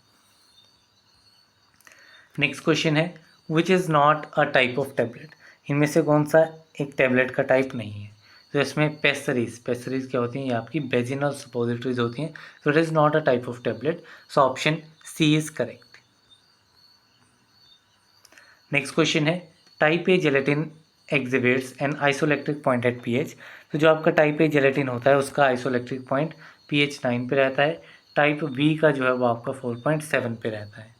S1: नेक्स्ट क्वेश्चन है which is not a type of tablet. इनमें से कौन सा एक टैबलेट का टाइप नहीं है। तो इसमें पेस्टरीज क्या होती हैं, ये आपकी वेजिनल सपोजिटरीज होती हैं। So it is not a type of tablet. So option C is correct. Next question है type A gelatin exhibits an isoelectric point at pH. तो जो आपका टाइप ए जेलेटिन होता है उसका आइसोइलेक्ट्रिक पॉइंट पीएच 9 पे रहता है। टाइप बी का जो है वो आपका 4.7 पे रहता है।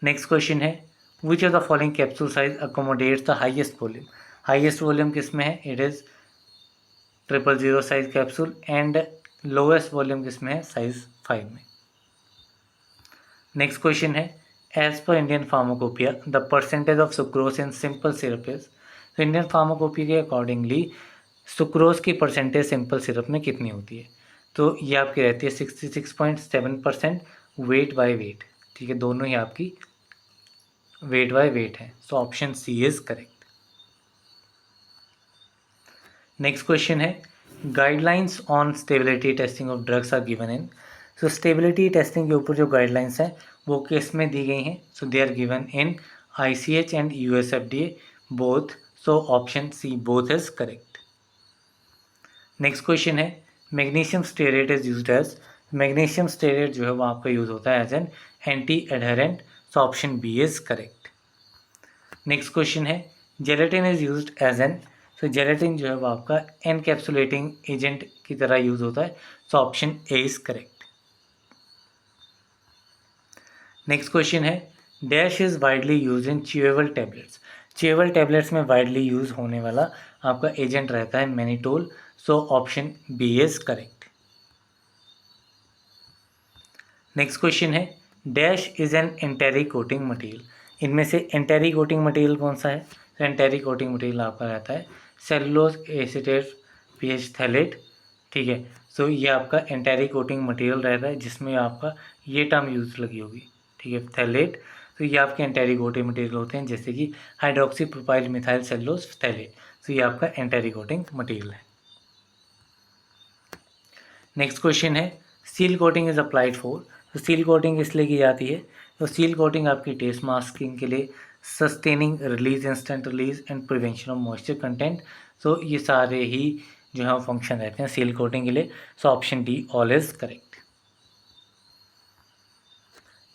S1: नेक्स्ट क्वेश्चन है which of the following capsule size accommodates the highest volume. Highest volume किस में है, it is 000 size capsule. And lowest volume किस में है, साइज 5 में। नेक्स्ट क्वेश्चन है as per Indian pharmacopoeia the percentage of sucrose in simple syrup is. तो Indian pharmacopoeia के अकॉर्डिंगली सुक्रोज की परसेंटेज सिंपल सिरप में कितनी होती है। तो ये आपकी रहती है 66.7% वेट बाय वेट। ठीक है, दोनों ही आपकी वेट बाय वेट है। So option C is correct. Next question है guidelines on stability testing of drugs are given in. So stability testing के ऊपर जो गाइडलाइंस हैं वो किस में दी गई हैं। So they are given in ICH and USFDA both. So option C both is correct. Next question है magnesium stearate is used as. Magnesium stearate जो है वो आपका यूज होता है as an anti adherent. So option B is correct. Next question है gelatin is used as an. So gelatin जो है वो आपका एनकैप्सुलेटिंग एजेंट की तरह यूज होता है। So option A is correct. Next question है dash is widely use in chewable tablets. Chewable tablets में वाइडली यूज होने वाला आपका एजेंट रहता है mannitol. So option B is correct. Next question है dash is an enteric coating material. इनमें से एंटेरी कोटिंग मटेरियल कौन सा है। तो एंटेरी कोटिंग मटेरियल आपका रहता है सेलुलोज एसीटेट पीएच थैलेट। ठीक है, सो ये आपका एंटेरी कोटिंग मटेरियल रहता है जिसमें आपका ये टर्म यूज लगी होगी। ठीक है, थैलेट। तो ये आपके एंटेरी कोटिंग मटेरियल होते हैं जैसे कि hydroxy propyl methyl cellulose phthalate. तो ये आपका एंटेरी कोटिंग मटेरियल है। नेक्स्ट क्वेश्चन है seal coating is applied for. तो सील कोटिंग इसलिए की जाती है, तो सील कोटिंग आपकी टेस्ट मास्किंग के लिए, sustaining release, instant release and prevention of moisture content. तो ये सारे ही जो है फंक्शन रहते हैं सील कोटिंग के लिए। So option D all is correct.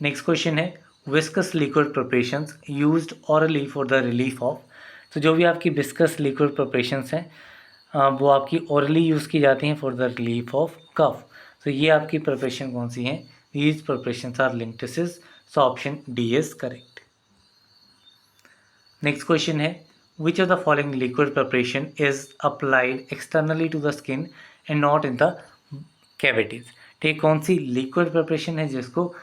S1: Next question है viscous liquid preparations used orally for the relief of. तो जो भी आपकी विस्कस लिक्विड प्रिपरेशंस हैं वो आपकी ओरली यूज़ की जाती हैं for the relief of cough. तो ये आपकी प्रिपरेशन कौन सी हैं, these preparations are linctuses. So option D is correct. Next question है which of the following liquid preparation is applied externally to the skin and not in the cavities. ठीक, कौन सी liquid preparation है जिसको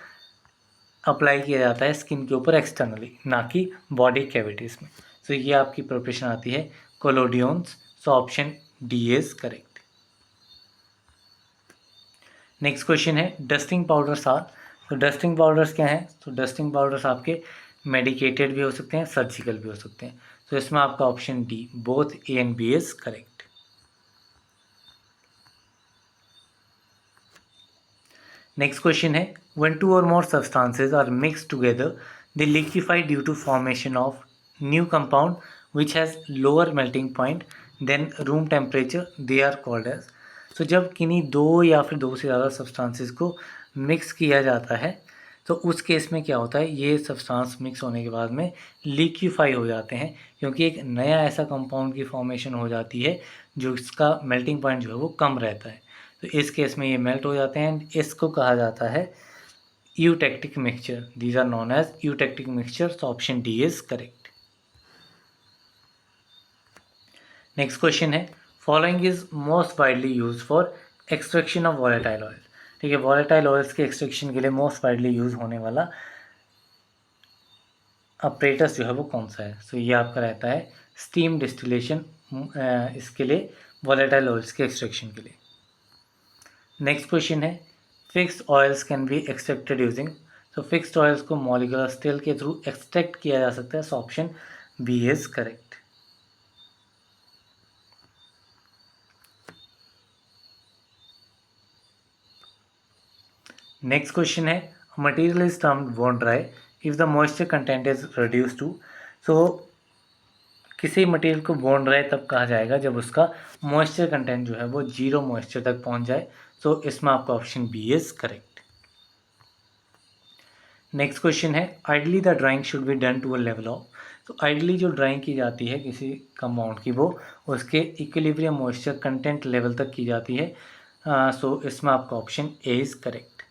S1: apply किया जाता है skin के ऊपर एक्सटर्नली, ना कि बॉडी कैविटीज़ में। तो ये आपकी प्रिपरेशन आती है collodions. So option D is correct. Next question है डस्टिंग पाउडर्स आर। तो डस्टिंग पाउडर्स क्या हैं, तो डस्टिंग पाउडर्स आपके मेडिकेटेड भी हो सकते हैं, सर्जिकल भी हो सकते हैं। तो इसमें आपका option D both A and B is correct. Next question है when two or more substances are mix together They liquefy due to formation of new compound which has lower melting point than room temperature. They are called as. So जब किन्हीं दो या फिर दो से ज़्यादा substances को मिक्स किया जाता है तो उस केस में क्या होता है, ये सब्सटेंस मिक्स होने के बाद में लिक्विफाई हो जाते हैं, क्योंकि एक नया ऐसा कंपाउंड की फॉर्मेशन हो जाती है जो इसका मेल्टिंग पॉइंट जो है वो कम रहता है। तो इस केस में ये मेल्ट हो जाते हैं। इसको कहा जाता है eutectic mixture. These are known as eutectic mixture. So option D is correct. Next question है, following is most widely used for extraction of volatile oil. ठीक है, volatile oils के extraction के लिए most widely use होने वाला apparatus जो है वो कौन सा है? So ये आपका रहता है steam distillation, इसके लिए volatile oils के extraction के लिए। नेक्स्ट क्वेश्चन है, fixed oils can be extracted using. तो फिक्स्ड ऑयल्स को मॉलिक्यूलर स्टेल के थ्रू एक्सट्रैक्ट किया जा सकता है। So option B is correct. Next question है, material is termed bone dry if the moisture content is reduce to. So किसी material को बोन ड्राई तब कहा जाएगा जब उसका मॉइस्चर कंटेंट जो है वो 0 मॉइस्चर तक पहुंच जाए। सो इसमें आपका option B is correct. Next question है, ideally the drying should be done to a level of. तो आइडली जो ड्राइंग की जाती है किसी कंपाउंड की वो उसके इक्विलिब्रियम मॉइस्चर कंटेंट लेवल तक की जाती है। सो इसमें आपका option A is correct.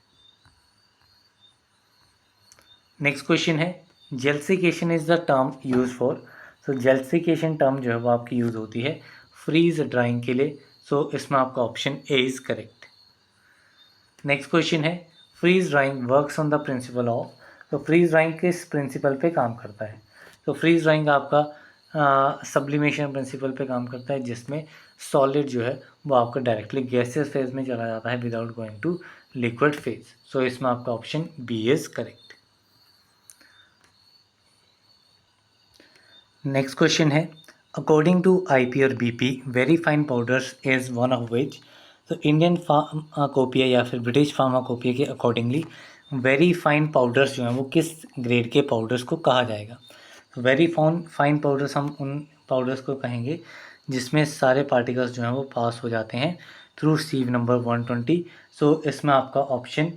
S1: Next question है, जेल्सिकेशन is the term use for. So जेल्सिकेशन टर्म जो है वो आपकी यूज़ होती है फ्रीज ड्राइंग के लिए। सो इसमें आपका option A is correct. Next question है, freeze drying works on the principle of. तो फ्रीज ड्राइंग किस प्रिंसिपल पे काम करता है? तो फ्रीज ड्राइंग आपका सब्लिमेशन प्रिंसिपल पे काम करता है, जिसमें सॉलिड जो है वो आपका डायरेक्टली गैसियस फेज में चला जाता है without going to liquid phase. So इसमें आपका option B is correct. Next question है, अकॉर्डिंग टू आईपी और BP very fine powders is one of which. तो इंडियन फार्माकोपिया या फिर ब्रिटिश फार्माकोपिया के अकॉर्डिंगली वेरी फाइन पाउडर्स जो हैं वो किस ग्रेड के पाउडर्स को कहा जाएगा? तो वेरी फाइन पाउडर्स हम उन पाउडर्स को कहेंगे जिसमें सारे पार्टिकल्स जो हैं वो पास हो जाते हैं थ्रू सीव नंबर 120। सो इसमें आपका ऑप्शन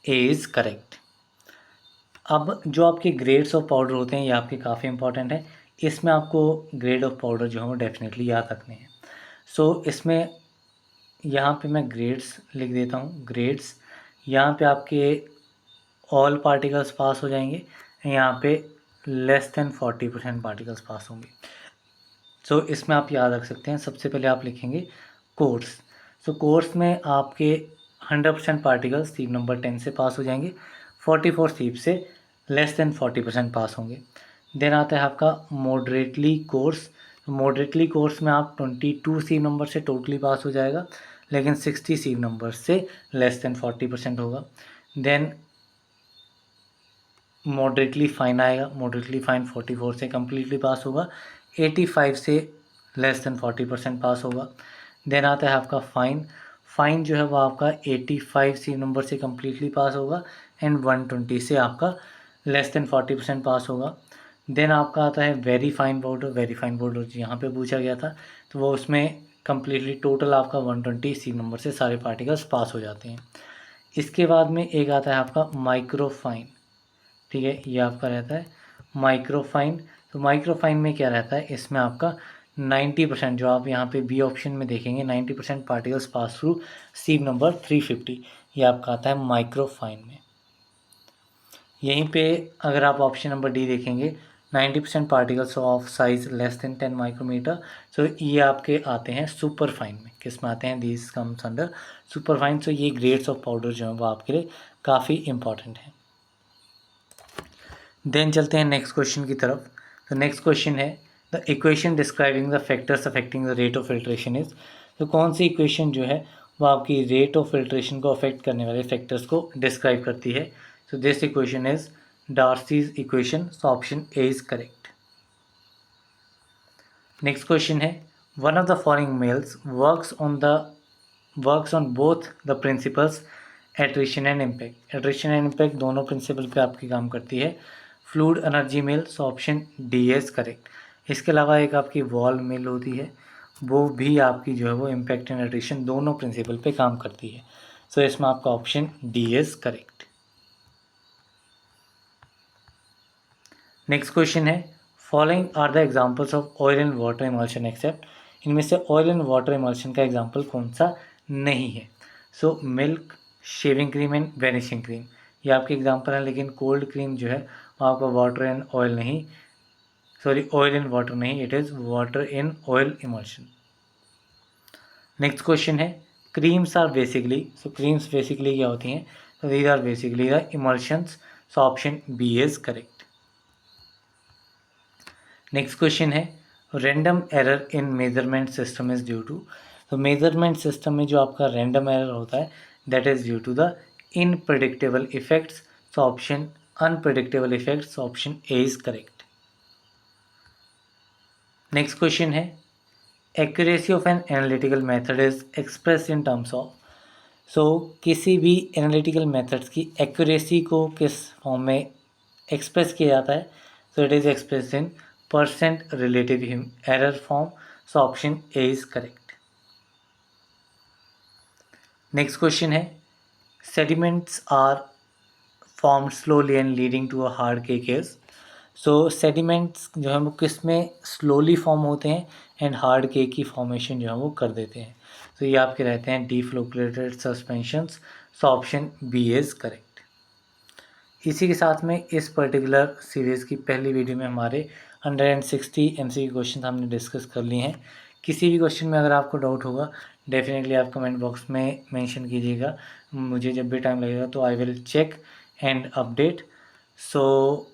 S1: ए इज़ करेक्ट। अब जो आपके ग्रेड्स ऑफ पाउडर होते हैं ये आपके काफ़ी इंपॉर्टेंट है। इसमें आपको ग्रेड ऑफ पाउडर जो है वो डेफिनेटली याद रखने हैं। सो इसमें यहाँ पे मैं ग्रेड्स लिख देता हूँ। ग्रेड्स यहाँ पे आपके ऑल पार्टिकल्स पास हो जाएंगे, यहाँ पे लेस देन 40% पार्टिकल्स पास होंगे। सो इसमें आप याद रख सकते हैं, सबसे पहले आप लिखेंगे कोर्स। सो कोर्स में आपके 100% पार्टिकल्स सीव नंबर 10 से पास हो जाएंगे, 44 सीव से लेस देन 40% पास होंगे। देन आता है आपका मॉडरेटली कोर्स। मॉडरेटली कोर्स में आप 22 सीव नंबर से टोटली पास हो जाएगा, लेकिन 60 सीव नंबर से लेस देन 40% होगा। देन मॉडरेटली फाइन आएगा, मॉडरेटली फाइन 44 से कम्प्लीटली पास होगा, 85 से लेस देन 40% पास होगा। देन आता है आपका फाइन। फाइन जो है वो आपका 85 सीव नंबर से कम्प्लीटली पास होगा एंड 120 से आपका लेस देन 40% पास होगा। देन आपका आता है very fine powder. Very fine powder यहाँ पे पूछा गया था, तो वो उसमें कम्प्लीटली टोटल आपका 120 सीव नंबर से सारे पार्टिकल्स पास हो जाते हैं। इसके बाद में एक आता है आपका माइक्रोफाइन। ठीक है, ये आपका रहता है माइक्रोफाइन। तो माइक्रोफाइन में क्या रहता है, इसमें आपका 90% जो आप यहाँ पे बी ऑप्शन में देखेंगे 90% पार्टिकल्स पास थ्रू सीव नंबर 350, ये आपका आता है माइक्रोफाइन में। यहीं पे अगर आप ऑप्शन नंबर डी देखेंगे 90% particles of size less than 10 micrometer, so ये आपके आते हैं सुपर फाइन में। किस में आते हैं? These comes under super fine. So ये ग्रेड्स ऑफ पाउडर जो है वो आपके लिए काफ़ी इंपॉर्टेंट है। देन चलते हैं नेक्स्ट क्वेश्चन की तरफ। तो नेक्स्ट क्वेश्चन है, the equation describing the factors affecting the rate of filtration is. तो कौन सी इक्वेशन जो है वो आपकी रेट ऑफ फिल्ट्रेशन को अफेक्ट करने वाले फैक्टर्स को डिस्क्राइब करती है? So this equation is Darcy's equation. So option A is correct. Next question है, one of the following males works on both the principles attrition and impact. Attrition and impact दोनों principal पे आपकी काम करती है। Fluid energy mill, so option D is correct. इसके अलावा एक आपकी वॉल मिल होती है, वो भी आपकी जो है वो इम्पैक्ट एंड एट्रिशन दोनों प्रिंसिपल पे काम करती है। सो इसमें आपका option D is correct. Next question है, following are the examples of oil and water emulsion except. इनमें से ऑयल एंड वाटर इमल्शन का एग्जांपल कौन सा नहीं है? So milk, shaving cream and vanishing cream, ये आपके एग्जांपल हैं, लेकिन कोल्ड क्रीम जो है वो आपका वाटर एंड ऑयल नहीं, सॉरी ऑयल एंड वाटर नहीं, it is water in oil emulsion. Next question है, creams are basically, so creams basically क्या होती हैं? तो these are basically the emulsions, so option B is correct. Next question है, random error in measurement system is due to. तो measurement system में जो आपका रैंडम एरर होता है that is due to the unpredictable effects, so option unpredictable effects, option A is correct. Next question है, accuracy of an analytical method is express in terms of. So किसी भी analytical methods की accuracy को किस form में express किया जाता है? So it is express in percent relative error form, so option A is correct. Next question है, sediments are form slowly and leading to a hard cake is. So sediments जो है वो किस में स्लोली फॉर्म होते हैं and hard cake की formation जो है वो कर देते हैं? तो ये आपके रहते हैं deflocculated suspensions, so option B is correct. इसी के साथ में इस पर्टिकुलर सीरीज़ की पहली वीडियो में हमारे 160 MCQ क्वेश्चन हमने डिस्कस कर लिए हैं। किसी भी क्वेश्चन में अगर आपको डाउट होगा डेफिनेटली आप कमेंट बॉक्स में मेंशन कीजिएगा, मुझे जब भी टाइम लगेगा तो I will check and update. So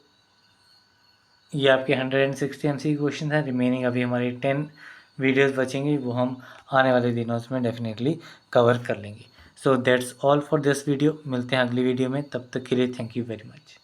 S1: ये आपके 160 MCQ क्वेश्चन हैं। रिमेनिंग अभी हमारी 10 वीडियोस बचेंगी, वो हम आने वाले दिनों में डेफिनेटली कवर कर लेंगे। So that's all for this video. मिलते हैं अगली वीडियो में, तब तक के लिए थैंक यू वेरी मच।